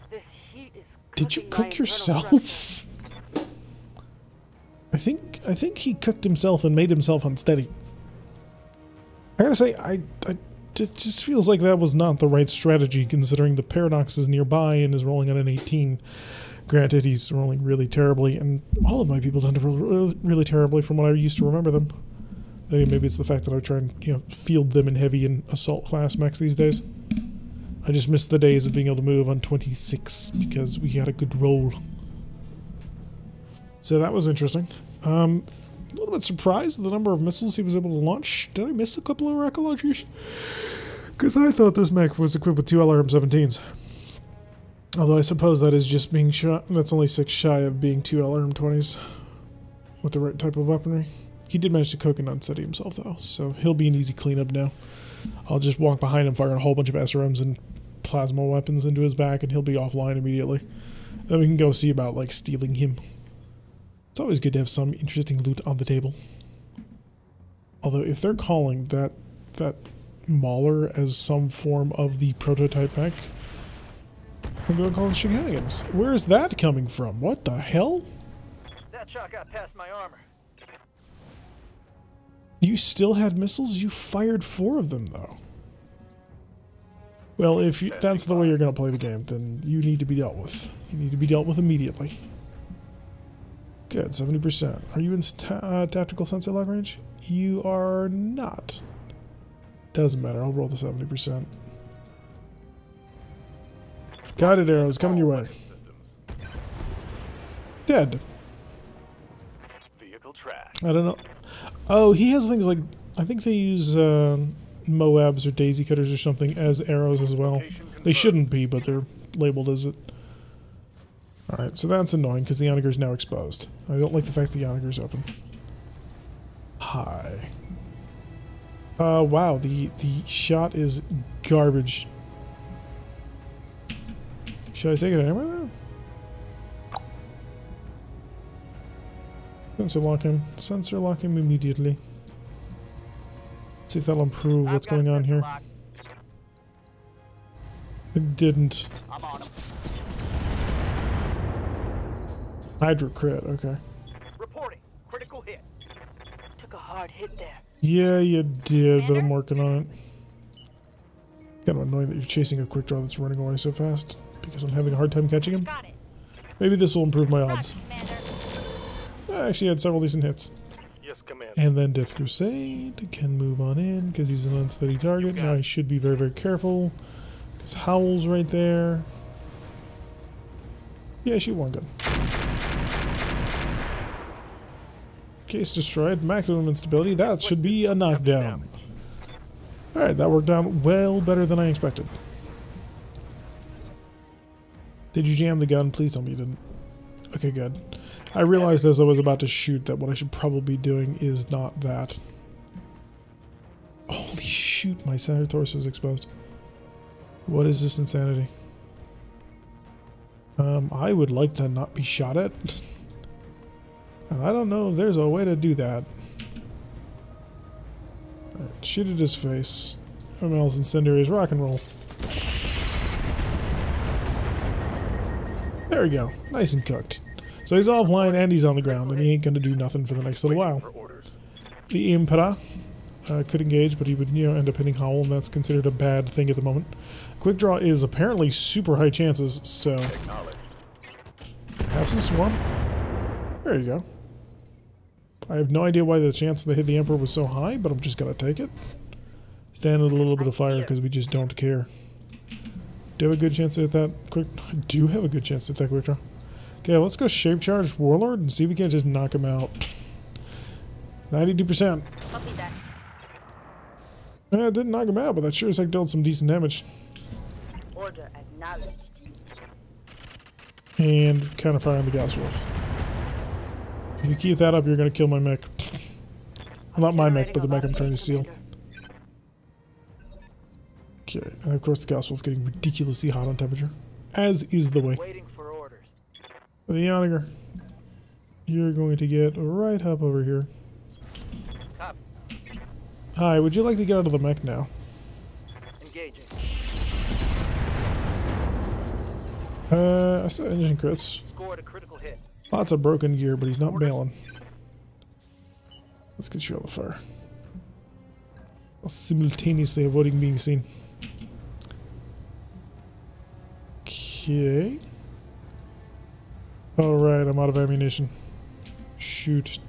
This heat is Did you cooking my cook internal yourself? I think he cooked himself and made himself unsteady. I gotta say, it just feels like that was not the right strategy, considering the Paradox is nearby and is rolling on an 18. Granted, he's rolling really terribly, and all of my people tend to roll really terribly from what I used to remember them. Maybe it's the fact that I try and, you know, field them in heavy and assault class mechs these days. I just miss the days of being able to move on 26 because we had a good roll. So that was interesting. A little bit surprised at the number of missiles he was able to launch. Did I miss a couple of rocket launchers? Because I thought this mech was equipped with 2 LRM-17s. Although I suppose that is just being shot. That's only 6 shy of being 2 LRM-20s. With the right type of weaponry. He did manage to cook and unsteady himself though, so he'll be an easy cleanup now. I'll just walk behind him, firing a whole bunch of SRMs and plasma weapons into his back, and he'll be offline immediately. Then we can go see about, like, stealing him. It's always good to have some interesting loot on the table. Although, if they're calling that Mauler as some form of the prototype mech, I'm going to call it shenanigans. Where is that coming from? What the hell? That shot got past my armor. You still had missiles? You fired 4 of them, though. Well, if that's the way you're going to play the game, then you need to be dealt with. You need to be dealt with immediately. Good, 70%. Are you in tactical sensor lock range? You are not. Doesn't matter, I'll roll the 70%. Guided arrows coming your way. Dead. Vehicle trash. I don't know. Oh, he has things like, I think they use Moabs or daisy cutters or something as arrows as well. They shouldn't be, but they're labeled as it. Alright, so that's annoying because the Onager's now exposed. I don't like the fact the Onager's open. Hi. Wow, the shot is garbage. Should I take it anywhere though? Sensor lock him. Sensor lock him immediately. See if that'll improve what's going on here. It didn't. I'm on him. Hydro crit, okay. Reporting. Critical hit. Took a hard hit there. Yeah, you did, but I'm working on it. Kind of annoying that you're chasing a quick draw that's running away so fast because I'm having a hard time catching him. Got it. Maybe this will improve my odds. Commander. I actually had several decent hits. Yes, Commander. And then Death Crusade can move on in because he's an unsteady target. Now I should be very, very careful. Because Howl's right there. Yeah, shoot one gun. Case destroyed. Maximum instability. That should be a knockdown. Alright, that worked out well better than I expected. Did you jam the gun? Please tell me you didn't. Okay, good. I realized as I was about to shoot that what I should probably be doing is not that. Holy shoot, my center torso is exposed. What is this insanity? I would like to not be shot at. And I don't know if there's a way to do that. Right, shoot at his face. ML's incendiary is rock and roll. There we go. Nice and cooked. So he's offline and he's on the ground, and he ain't going to do nothing for the next little while. The Impera could engage, but he would, end up hitting Howl, and that's considered a bad thing at the moment. Quick draw is apparently super high chances, so have some swarm. There you go. I have no idea why the chance they hit the Emperor was so high, but I'm just going to take it. Stand in a little bit of fire because we just don't care. Do you have a good chance to hit that quick? I do have a good chance to hit that quick draw. Okay, let's go shape charge Warlord and see if we can't just knock him out. 92%. Copy that. It didn't knock him out, but that sure as heck dealt some decent damage. Order acknowledged. And counterfire on the Gas Wolf. If you keep that up, you're going to kill my mech. Well, not my mech, but the mech I'm trying to steal. Okay, and of course the Gas Wolf getting ridiculously hot on temperature. As is the way. Waiting for orders. The Onager, you're going to get right up over here. Copy. Hi, would you like to get out of the mech now? Engaging. I saw engine crits. Scored a critical hit. Lots of broken gear, but he's not bailing. Let's get you out of the fire. While simultaneously avoiding being seen. Okay. Alright, I'm out of ammunition. Shoot.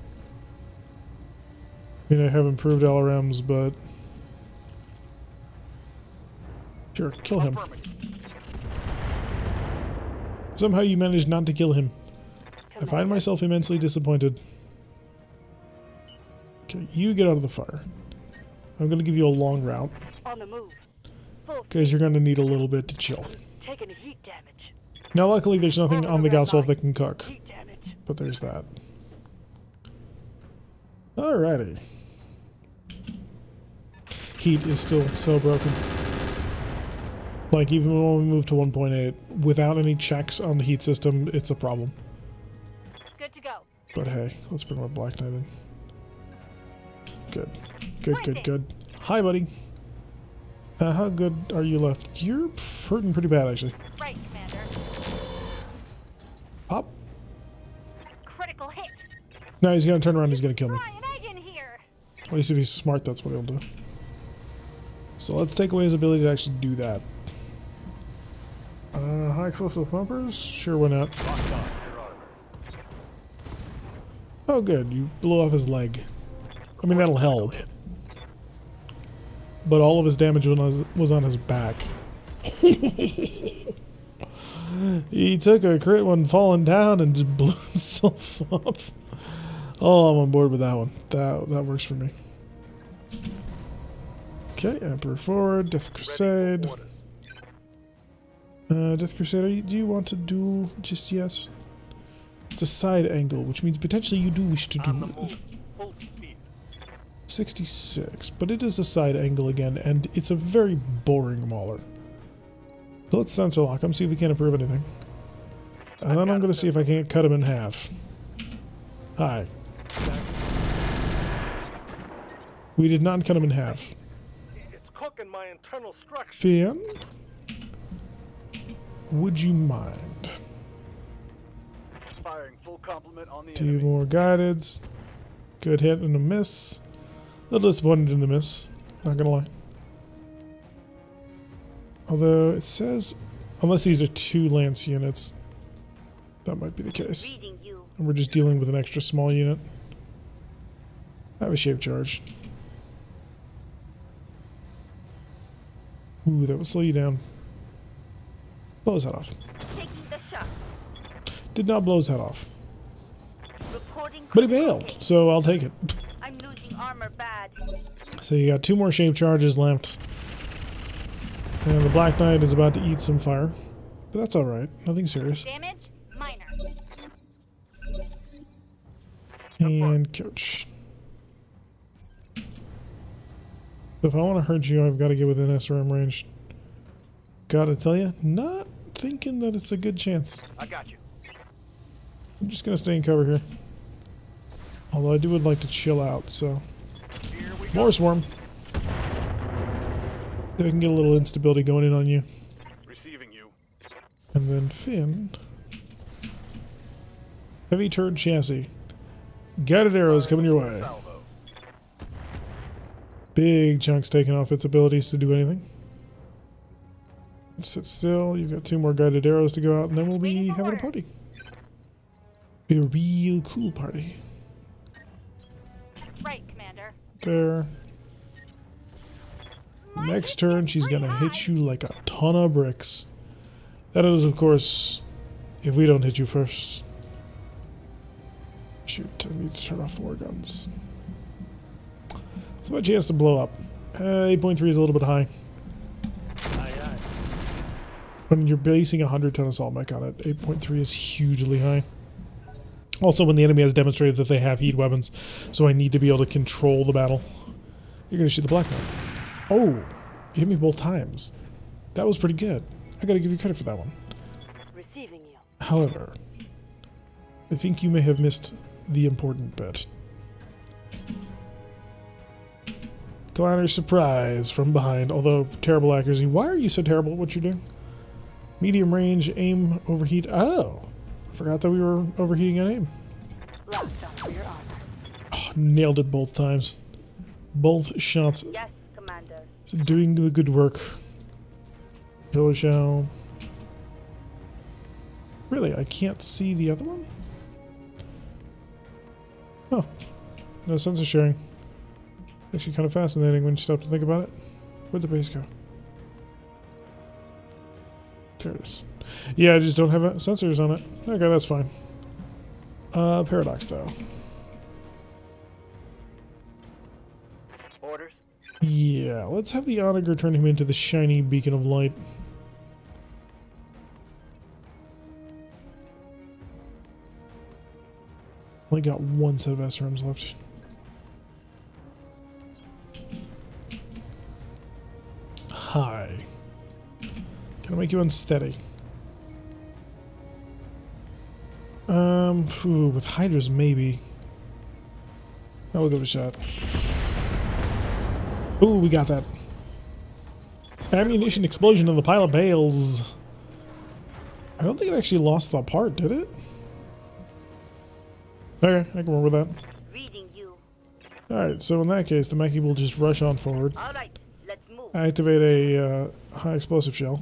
I mean, I have improved LRMs, but... Sure, kill him. Somehow you managed not to kill him. I find myself immensely disappointed. Okay, you get out of the fire. I'm going to give you a long route. On the move. Full Because you're going to need a little bit to chill. taking heat damage. Now luckily there's nothing on the Gas Wolf that can cook. Heat damage. But there's that. Alrighty. Heat is still so broken. Like, even when we move to 1.8, without any checks on the heat system, it's a problem. Good to go. But hey, let's bring my Black Knight in. Good. Good, good, good. Hi, buddy. How good are you left? You're hurting pretty bad, actually. Right, Commander. Pop. Critical hit. No, he's gonna turn around, he's gonna kill me. Ryan Egg in here. At least if he's smart, that's what he'll do. So let's take away his ability to actually do that. High explosive thumpers? Sure, why not? Oh good, you blew off his leg. I mean, that'll help. but all of his damage was on his back. He took a crit one falling down and just blew himself up. Oh, I'm on board with that one. That works for me. Okay, Emperor forward, Death Crusade. Death Crusade, do you want to duel just yet? It's a side angle, which means potentially you do wish to duel. 66, but it is a side angle again, and it's a very boring mauler. So let's sensor lock him, see if we can improve anything. And then I'm going to see if I can't cut him in half. Hi. We did not cut him in half. It's cooking my internal structure. Finn? Would you mind? Firing full complement on the 2 enemy. more guideds. Good hit and a miss. A little disappointed in the miss, not gonna lie. Although it says, unless these are 2 lance units, that might be the case. Reading you. And we're just dealing with an extra small unit. I have a shape charge. Ooh, that will slow you down. Blow his head off. Taking the shot. Did not blow his head off. Reporting. But he bailed, so I'll take it. I'm losing armor bad. So you got 2 more shape charges left. And the Black Knight is about to eat some fire. But that's alright. Nothing serious. Damage minor. And coach. If I want to hurt you, I've got to get within SRM range. Gotta tell you, not thinking that it's a good chance. I got you. I'm just gonna stay in cover here. Although I would like to chill out, so. Here we go. More swarm. If I can get a little instability going in on you. Receiving you. And then Finn. Heavy turret chassis. Guided arrows coming your way. Salvo. Big chunks taking off its abilities to do anything. Sit still. You've got 2 more guided arrows to go out, and then we'll be having a party. Be a real cool party. Right, Commander. There. Next turn, she's gonna hit you like a ton of bricks. That is, of course, if we don't hit you first. Shoot, I need to turn off 4 guns. So much he has to blow up. 8.3 is a little bit high. When you're basing a 100-ton assault mech on it, 8.3 is hugely high. Also, when the enemy has demonstrated that they have heat weapons, so I need to be able to control the battle. You're gonna shoot the Black Knight. Oh, you hit me both times. That was pretty good. I gotta give you credit for that one. Receiving you. However, I think you may have missed the important bit. Glider surprise from behind, although terrible accuracy. Why are you so terrible at what you're doing? Medium range, aim, overheat. Oh, forgot that we were overheating on aim. Locked on for your armor. Oh, nailed it both times. Both shots. Yes, Commander. Doing the good work. Pillar shell. Really, I can't see the other one? Oh, no sensor sharing. Actually kind of fascinating when you stop to think about it. Where'd the base go? There it is. Yeah, I just don't have sensors on it. Okay, that's fine. Paradox though. Orders. Yeah, let's have the Onager turn him into the shiny beacon of light. Only got 1 set of SRMs left. Hi. Can I make you unsteady? With Hydras maybe. That will give it a shot. Ooh, we got that. Ammunition explosion in the pile of bales. I don't think it actually lost the part, did it? Okay, I can work with that. Reading you. Alright, so in that case, the Mechie will just rush on forward. All right, let's move. Activate a high explosive shell.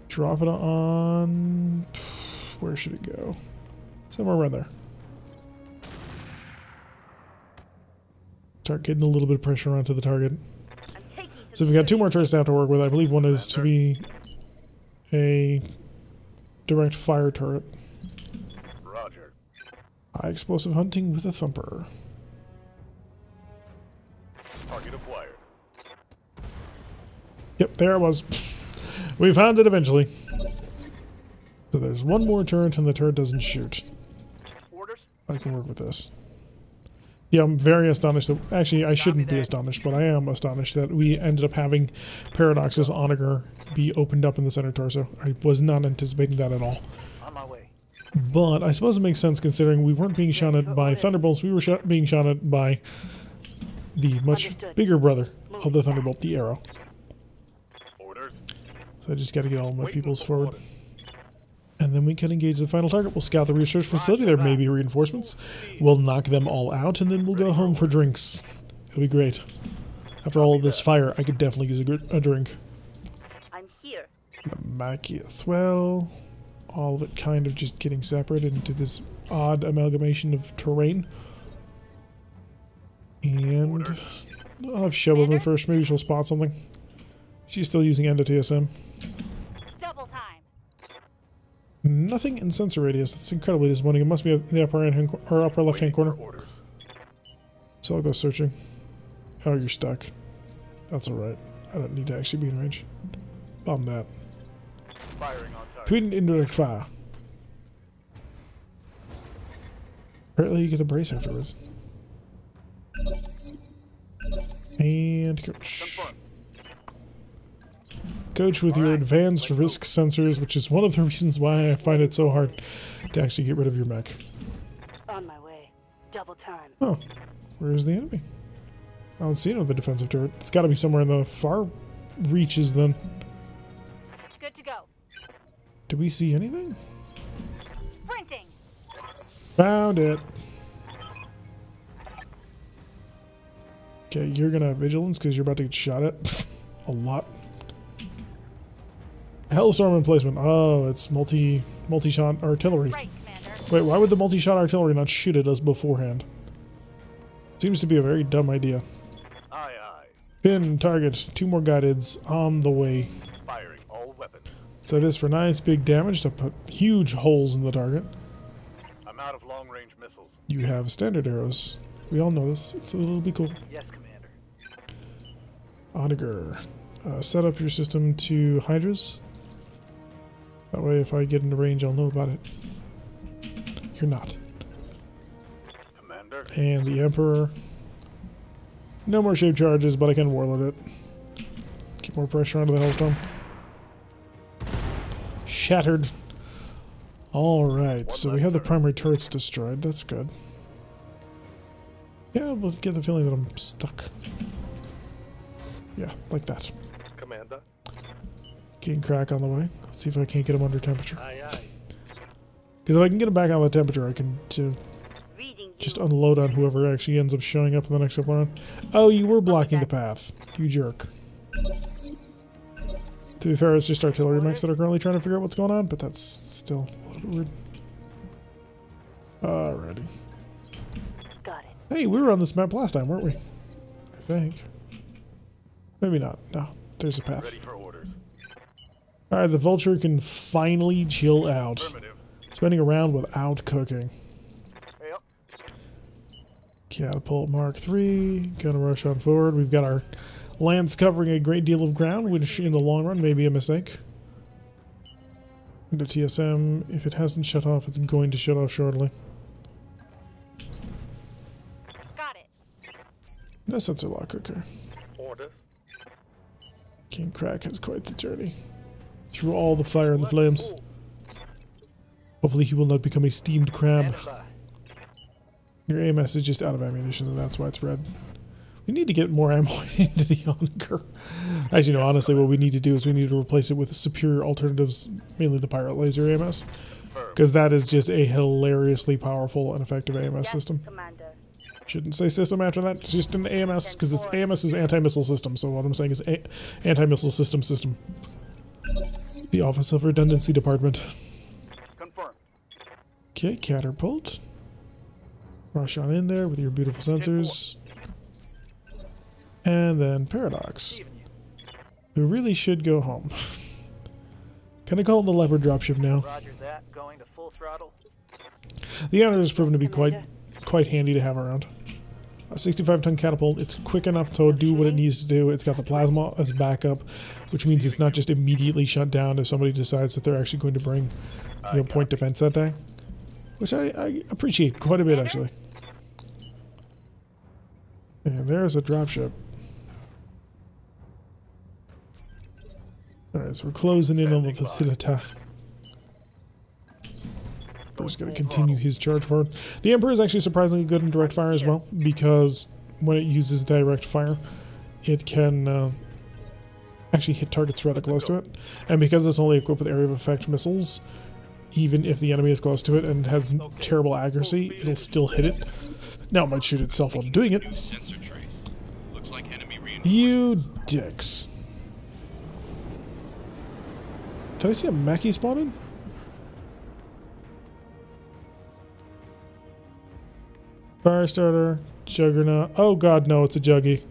Drop it on... Where should it go? Somewhere around there. start getting a little bit of pressure onto the target. I'm taking the So we've got 2 more turrets now to work with. I believe one is to be a direct fire turret. Roger. High explosive hunting with a thumper. Target acquired. Yep, there it was. We found it eventually. So there's one more turret and the turret doesn't shoot. Orders? I can work with this. Yeah, I'm very astonished that... Actually, I shouldn't be astonished, but I am astonished that we ended up having Paradox's Onager be opened up in the center torso. I was not anticipating that at all. On my way. But I suppose it makes sense considering we weren't being shot at by Thunderbolts, we were being shot at by the much Understood. bigger brother of the Thunderbolt, the Arrow. Orders? So I just got to get all my Waiting peoples for forward. orders. And then we can engage the final target. We'll scout the research facility. There may be reinforcements. We'll knock them all out, and then we'll go home for drinks. It'll be great. After all of this fire, I could definitely use a drink. I'm here. The Machiath. Well, all of it kind of just getting separated into this odd amalgamation of terrain. And I'll have Shovelman first. Maybe she'll spot something. She's still using Endo TSM. Double time. Nothing in sensor radius. That's incredibly disappointing. It must be in the upper right hand or upper left hand corner. Orders. So I'll go searching. Oh, you're stuck. That's alright. I don't need to actually be in range. Bomb that. Firing on target. Twin indirect fire. Apparently you get a brace afterwards. And coach. Confirmed. Coach with your advanced risk sensors, which is one of the reasons why I find it so hard to actually get rid of your mech. On my way. Double time. Oh, where's the enemy? I don't see another defensive turret. It's got to be somewhere in the far reaches then. Good to go. Do we see anything? Sprinting. Found it. Okay, you're gonna have vigilance because you're about to get shot at a lot. Hellstorm emplacement. Oh, it's multi-shot artillery. Right, Commander. Wait, why would the multi-shot artillery not shoot at us beforehand? Seems to be a very dumb idea. Aye, aye. Pin target. 2 more guideds on the way. Firing all weapons. So this for nice big damage to put huge holes in the target. I'm out of long-range missiles. You have standard arrows. We all know this. It'll be cool. Yes, Commander. Onager. Set up your system to Hydras. That way if I get into range, I'll know about it. You're not. Commander. And the Emperor. No more shape charges, but I can warlord it. Keep more pressure onto the Hellstorm. Shattered. Alright, so we have the primary turrets destroyed. That's good. Yeah, but get the feeling that I'm stuck. Yeah, like that. Commander. Getting crack on the way. Let's see if I can't get him under temperature. Aye, aye. Because if I can get him back on the temperature, I can Reading you. just unload on whoever actually ends up showing up in the next couple round. Oh, you were blocking the path. You jerk. To be fair, it's just artillery mechs that are currently trying to figure out what's going on, but that's still a little bit weird. Alrighty. Got it. Hey, we were on this map last time, weren't we? I think. Maybe not. No, there's a path. Ready for orders. Alright, the Vulture can finally chill out. Affirmative. Spending a round without cooking. Yep. Catapult Mark III. Gonna rush on forward. We've got our lance covering a great deal of ground, which in the long run may be a mistake. Into TSM. If it hasn't shut off, it's going to shut off shortly. Got it. No sensor lock, okay. Orders. King Crack has quite the journey. Through all the fire and the flames. Hopefully he will not become a steamed crab. Your AMS is just out of ammunition, and that's why it's red. We need to get more ammo into the Onager. Actually, no, honestly, what we need to do is we need to replace it with superior alternatives, mainly the Pirate Laser AMS. Because that is just a hilariously powerful and effective AMS Yes, system. Commander. Shouldn't say system after that. It's just an AMS, because it's AMS is anti-missile system. So what I'm saying is anti-missile system. The Office of Redundancy Department. Confirmed. Okay, catapult. Rush on in there with your beautiful sensors. And then Paradox, who really should go home. Can I call it the leopard dropship now? Roger that. Going to full throttle. The Honor has proven to be quite handy to have around. A 65-ton catapult, it's quick enough to do what it needs to do. It's got the plasma as backup, which means it's not just immediately shut down if somebody decides that they're actually going to bring, point defense that day. Which I appreciate quite a bit, actually. And there's a dropship. Alright, so we're closing in on the facility. Emperor's going to continue his charge forward. The Emperor is actually surprisingly good in direct fire as well, because when it uses direct fire, it can actually hit targets rather close to it. And because it's only equipped with area of effect missiles, even if the enemy is close to it and has terrible accuracy, it'll still hit it. Now it might shoot itself while doing it. You dicks. Did I see a Mackie spawning? Firestarter, Juggernaut. Oh god, no, it's a Juggy.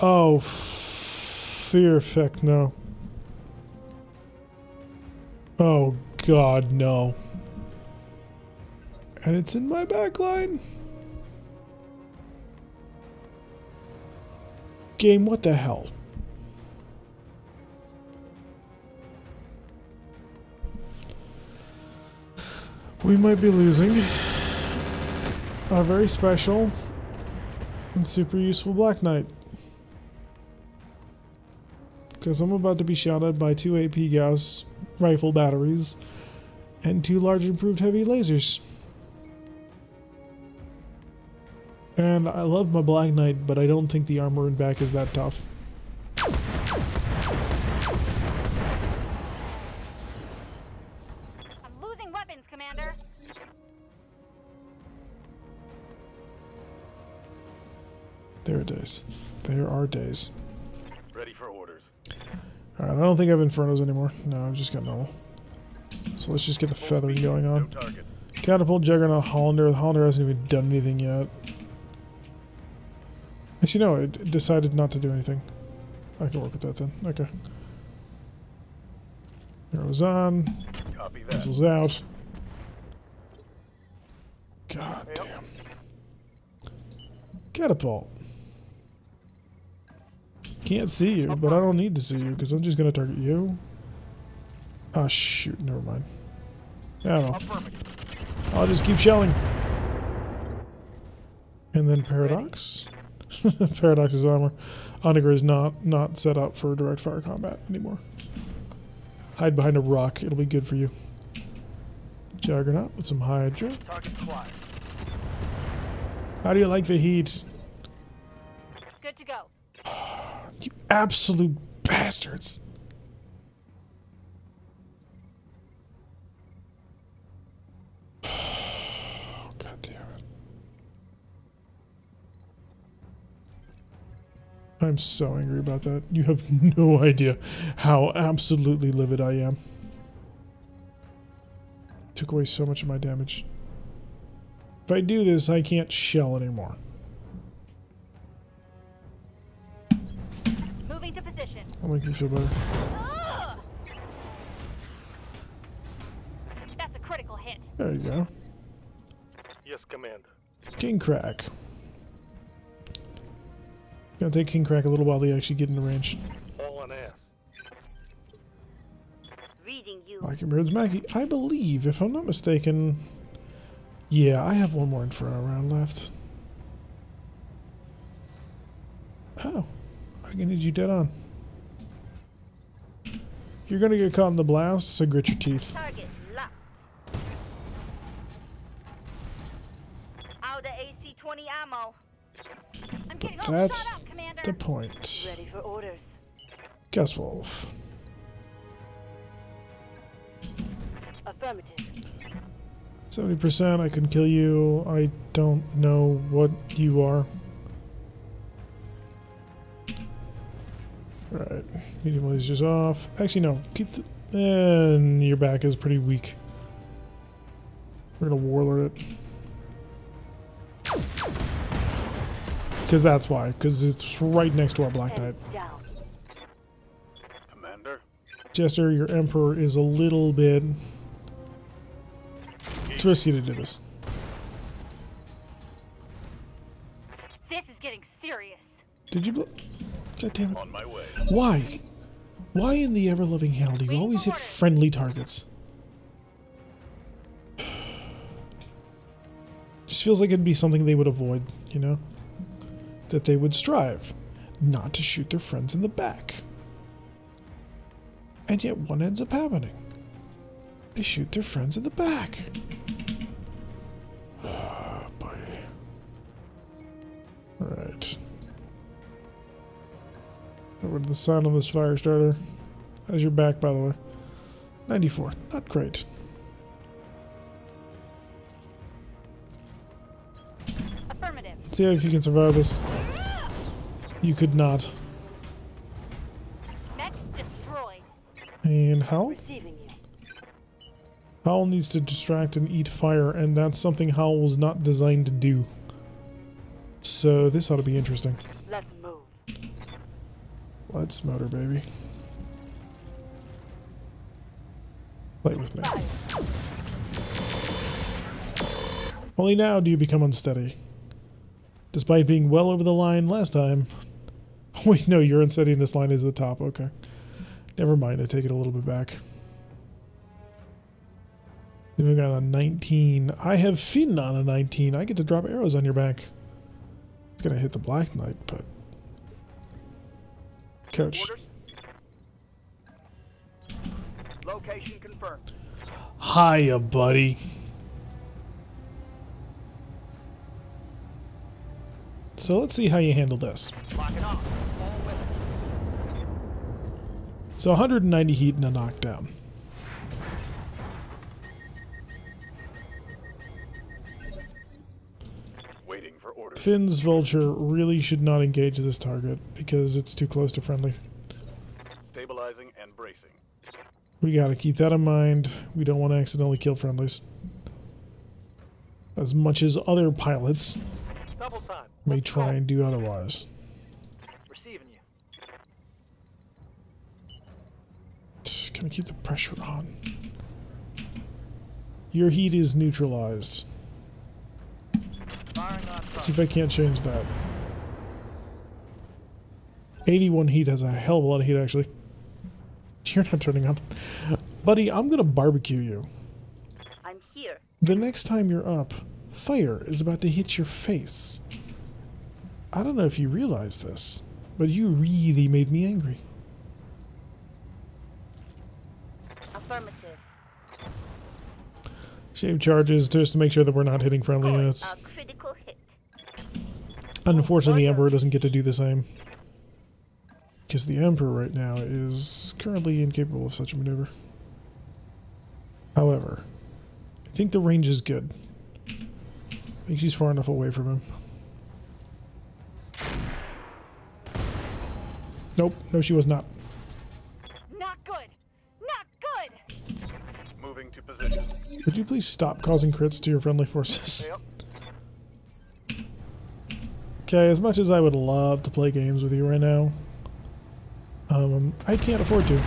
Oh, fear effect, no. Oh god, no. And it's in my backline. Game, what the hell? We might be losing a very special and super useful Black Knight. Because I'm about to be shot at by 2 AP Gauss rifle batteries and 2 large improved heavy lasers. And I love my Black Knight, but I don't think the armor in back is that tough. I'm losing weapons, Commander. There are days. There are days. Ready for orders. Alright, I don't think I have Infernos anymore. No, I've just got normal. So let's just get the feathering going No on. target. Catapult, Juggernaut, Hollander. The Hollander hasn't even done anything yet. Actually, no, it decided not to do anything. I can work with that then. Okay. Arrows on. Copy that. Missiles out. God damn. Catapult. Can't see you, but I don't need to see you because I'm just going to target you. Ah, shoot. Never mind. I don't know. I'll just keep shelling. And then Paradox. Paradox's armor. Onager is not set up for direct fire combat anymore. Hide behind a rock. It'll be good for you. Juggernaut with some Hydra. Target quiet. How do you like the heat? Good to go. You absolute bastards. God damn it. I'm so angry about that. You have no idea how absolutely livid I am. Took away so much of my damage. If I do this, I can't shell anymore. Moving to position. I'll make you feel better. Ugh! That's a critical hit. There you go. Yes, Commander. King Crack. Gonna take King Crack a little while they actually get in the range. All on ass. Reading you. Like a bird's Mackie. I believe, if I'm not mistaken, yeah, I have one more Inferno round left. Oh, I can hit you dead on. You're gonna get caught in the blast, so grit your teeth. Target locked. Out of AC-20 ammo. I'm getting all That's shot up, Commander. the point. Ready for orders. Guess Wolf. Affirmative. 70%, I can kill you. I don't know what you are. Right, medium lasers off. Actually, no, keep the... And your back is pretty weak. We're gonna warlord it. Because that's why. Because it's right next to our Black Knight. Down. Commander. Jester, your Emperor is a little bit... It's risky to do this. This is getting serious. Did you God damn it. On my way. Why? Why in the ever-loving hell do you always hit friendly targets? Just feels like it'd be something they would avoid, you know? That they would strive not to shoot their friends in the back. And yet one ends up happening. They shoot their friends in the back. Ah, boy. Alright. Over to the sound on this fire starter. How's your back, by the way? 94. Not great. Affirmative. See if you can survive this. You could not. Next, destroy. And Howl? Receiving you. Howl needs to distract and eat fire, and that's something Howl was not designed to do. So this ought to be interesting. Let's move. Let's motor, baby. Play with me. Only now do you become unsteady. Despite being well over the line last time. Wait, no, your unsteadiness line is the top. Okay. Never mind, I take it a little bit back. Then we got a 19. I have Finn on a 19. I get to drop arrows on your back. It's gonna hit the Black Knight, but... Coach. Orders. Location confirmed. Hiya, buddy. So let's see how you handle this. Lock it off. All with it. So 190 heat and a knockdown. Waiting for orders. Finn's Vulture really should not engage this target because it's too close to friendly. Stabilizing and bracing. We gotta keep that in mind. We don't want to accidentally kill friendlies. As much as other pilots Double time. may try and do otherwise. Receiving you. Can I keep the pressure on? Your heat is neutralized. Firing on See if I can't change that. 81 heat has a hell of a lot of heat, actually. You're not turning on. Buddy, I'm gonna barbecue you. I'm here. The next time you're up, fire is about to hit your face. I don't know if you realize this, but you really made me angry. Affirmative. Shave charges just to make sure that we're not hitting friendly units. A critical hit. Unfortunately, the Emperor doesn't get to do the same. Because the Emperor right now is currently incapable of such a maneuver. However, I think the range is good. I think she's far enough away from him. Nope, no she was not. Not good. Not good. Moving to position. Would you please stop causing crits to your friendly forces? Yep. Okay, as much as I would love to play games with you right now, I can't afford to.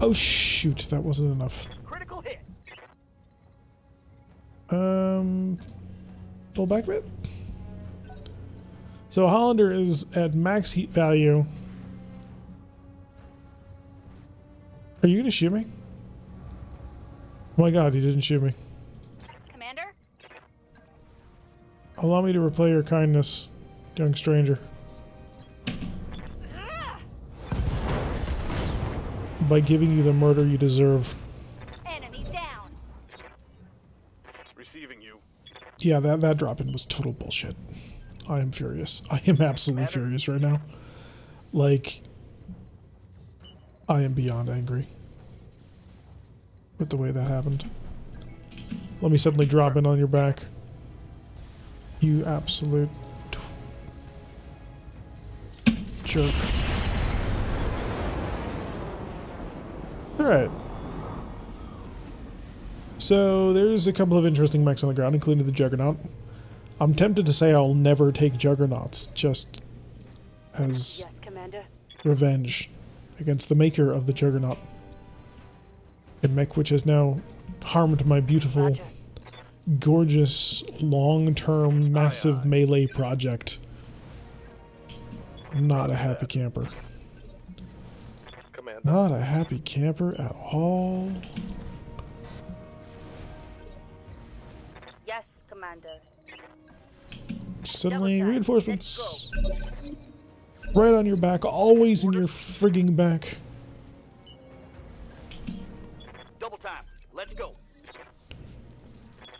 Oh shoot, that wasn't enough. Critical hit. Pull back a bit. So Hollander is at max heat value. Are you gonna shoot me? Oh my god, he didn't shoot me. Commander? Allow me to replay your kindness, young stranger. By giving you the murder you deserve. Enemy down. Receiving you. Yeah, that drop-in was total bullshit. I am furious. I am absolutely furious right now. Like, I am beyond angry with the way that happened. Let me suddenly drop in on your back. You absolute jerk. Alright. So there's a couple of interesting mechs on the ground, including the Juggernaut. I'm tempted to say I'll never take juggernauts, just as Yes, Commander. revenge against the maker of the juggernaut. A mech which has now harmed my beautiful, Roger. gorgeous, long-term, massive melee project. I'm not a happy camper. Commander. Not a happy camper at all. Yes, Commander. Suddenly, Double time. reinforcements. Right on your back, always in your frigging back. Double time. Let's go.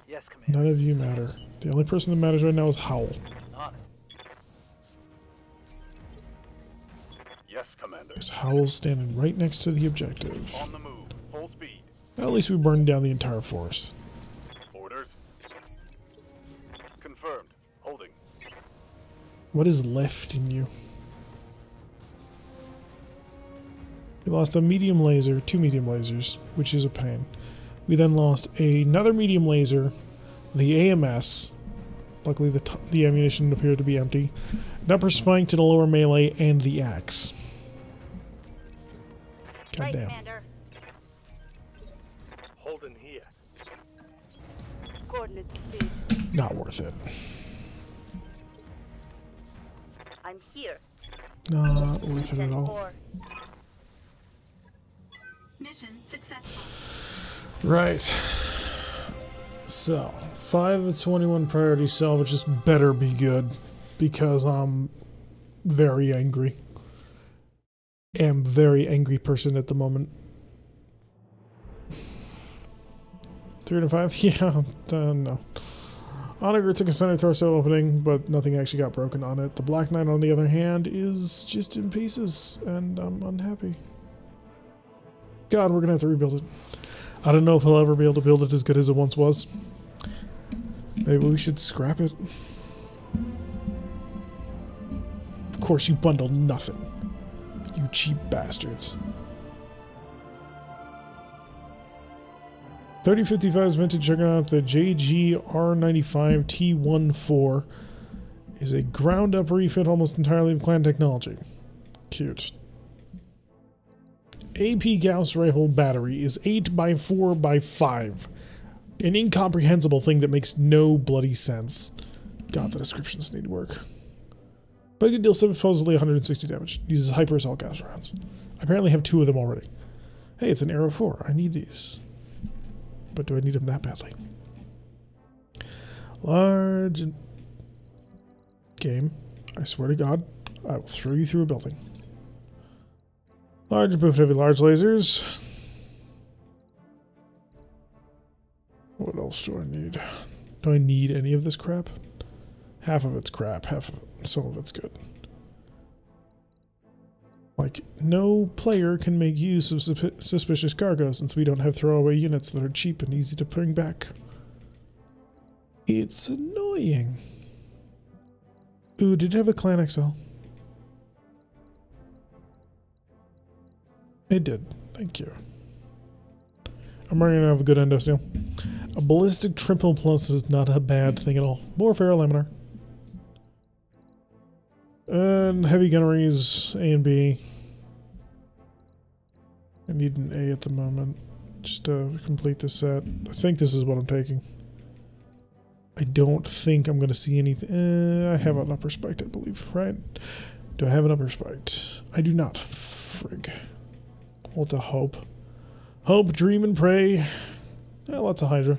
Yes, Commander. None of you matter. The only person that matters right now is Howl. On it. Yes, Commander. There's Howl standing right next to the objective. On the move. Full speed. At least we burned down the entire forest. Orders. Confirmed. Holding. What is left in you? We lost a medium laser, 2 medium lasers, which is a pain. We then lost another medium laser, the AMS. Luckily, the ammunition appeared to be empty. An upper spike to the lower melee, and the axe. Right, Goddamn. Commander. Holding here. Coordinates received. Not worth it. I'm here. Not worth it at all. 10-4. Mission successful. Right. So, 5 of 21 priority salvages better be good, because I'm very angry. Am very angry person at the moment. 3 to 5? Yeah, no. Onager took a center torso opening, but nothing actually got broken on it. The Black Knight, on the other hand, is just in pieces, and I'm unhappy. God, we're gonna have to rebuild it. I don't know if he'll ever be able to build it as good as it once was. Maybe we should scrap it. Of course, you bundled nothing. You cheap bastards. 3055's vintage juggernaut, the JGR95T14, is a ground-up refit almost entirely of clan technology. Cute. AP Gauss rifle battery is 8x4x5. An incomprehensible thing that makes no bloody sense. God, the descriptions need work. But it deals supposedly 160 damage. Uses hyper assault gas rounds. I apparently have 2 of them already. Hey, it's an Arrow 4. I need these. But do I need them that badly? Large game. I swear to God, I will throw you through a building. Large and heavy large lasers. What else do I need? Do I need any of this crap? Half of it's crap, half of it, some of it's good. Like, no player can make use of suspicious cargo since we don't have throwaway units that are cheap and easy to bring back. It's annoying. Ooh, did you have a Clan XL? It did. Thank you. I'm running out of a good endo steel. A ballistic triple plus is not a bad thing at all. More ferrolaminar. And heavy gunneries, A and B. I need an A at the moment, just to complete this set. I think this is what I'm taking. I don't think I'm going to see anything. I have an upper spiked, I believe, right? Do I have an upper spiked? I do not. Frig. What the hope? Hope, dream, and pray. Yeah, lots of Hydra.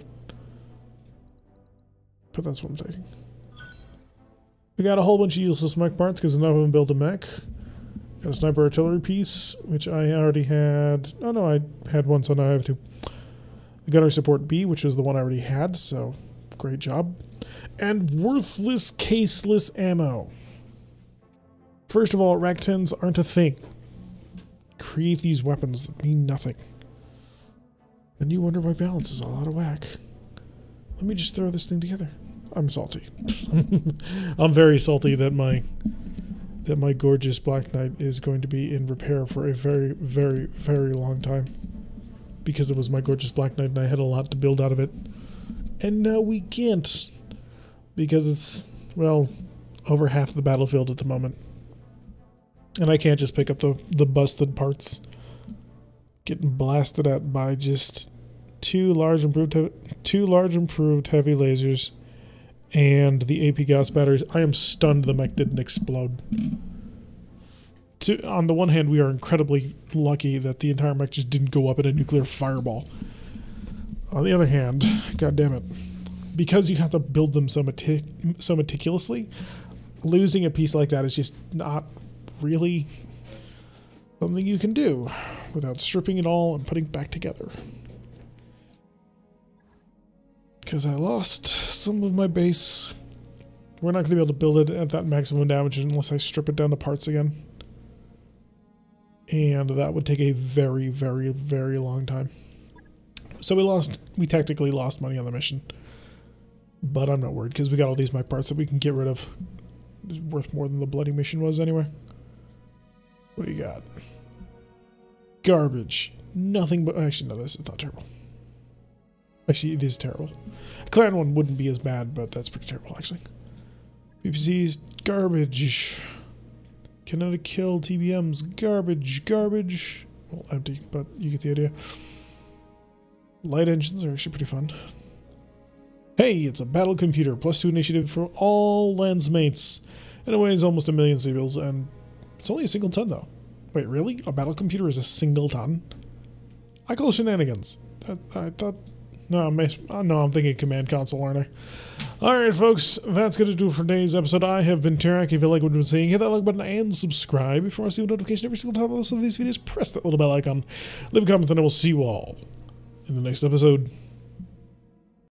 But that's what I'm taking. We got a whole bunch of useless mech parts because none of them build a mech. Got a sniper artillery piece, which I already had. Oh no, I had one, so now I have 2. The gunnery support B, which was the one I already had, so great job. And worthless, caseless ammo. First of all, Rack-10s aren't a thing. Create these weapons that mean nothing. Then you wonder why balance is all out of whack. Let me just throw this thing together. I'm salty. I'm very salty that my gorgeous Black Knight is going to be in repair for a very, very, very long time. Because it was my gorgeous Black Knight and I had a lot to build out of it. And now we can't. because it's, well, over half the battlefield at the moment. And I can't just pick up the busted parts. Getting blasted at by just two large improved heavy lasers and the AP gas batteries. I am stunned the mech didn't explode. On the one hand, we are incredibly lucky that the entire mech just didn't go up in a nuclear fireball. On the other hand, god damn it, because you have to build them so meticulously, losing a piece like that is just not really something you can do without stripping it all and putting it back together. Because I lost some of my base. We're not going to be able to build it at that maximum damage unless I strip it down to parts again. And that would take a very, very, very long time. So we technically lost money on the mission. But I'm not worried because we got all these mech parts that we can get rid of. It's worth more than the bloody mission was anyway. What do you got? Garbage. Nothing but... Actually, no, this is not terrible. Actually, it is terrible. A clan one wouldn't be as bad, but that's pretty terrible, actually. PPCs, garbage. Kinetic kill, TBMs, garbage, garbage. Well, empty, but you get the idea. Light engines are actually pretty fun. Hey, it's a battle computer, +2 initiative for all landsmates. And it weighs almost 1 million civils, and it's only a single ton, though. Wait, really? A battle computer is a single ton? I call shenanigans. I thought... No, I'm thinking command console, aren't I? Alright, folks, that's going to do it for today's episode. I have been Tarak. If you like what we've been seeing, hit that like button and subscribe. If you want to see a notification every single time I post these videos, press that little bell icon. Leave a comment, and I will see you all in the next episode.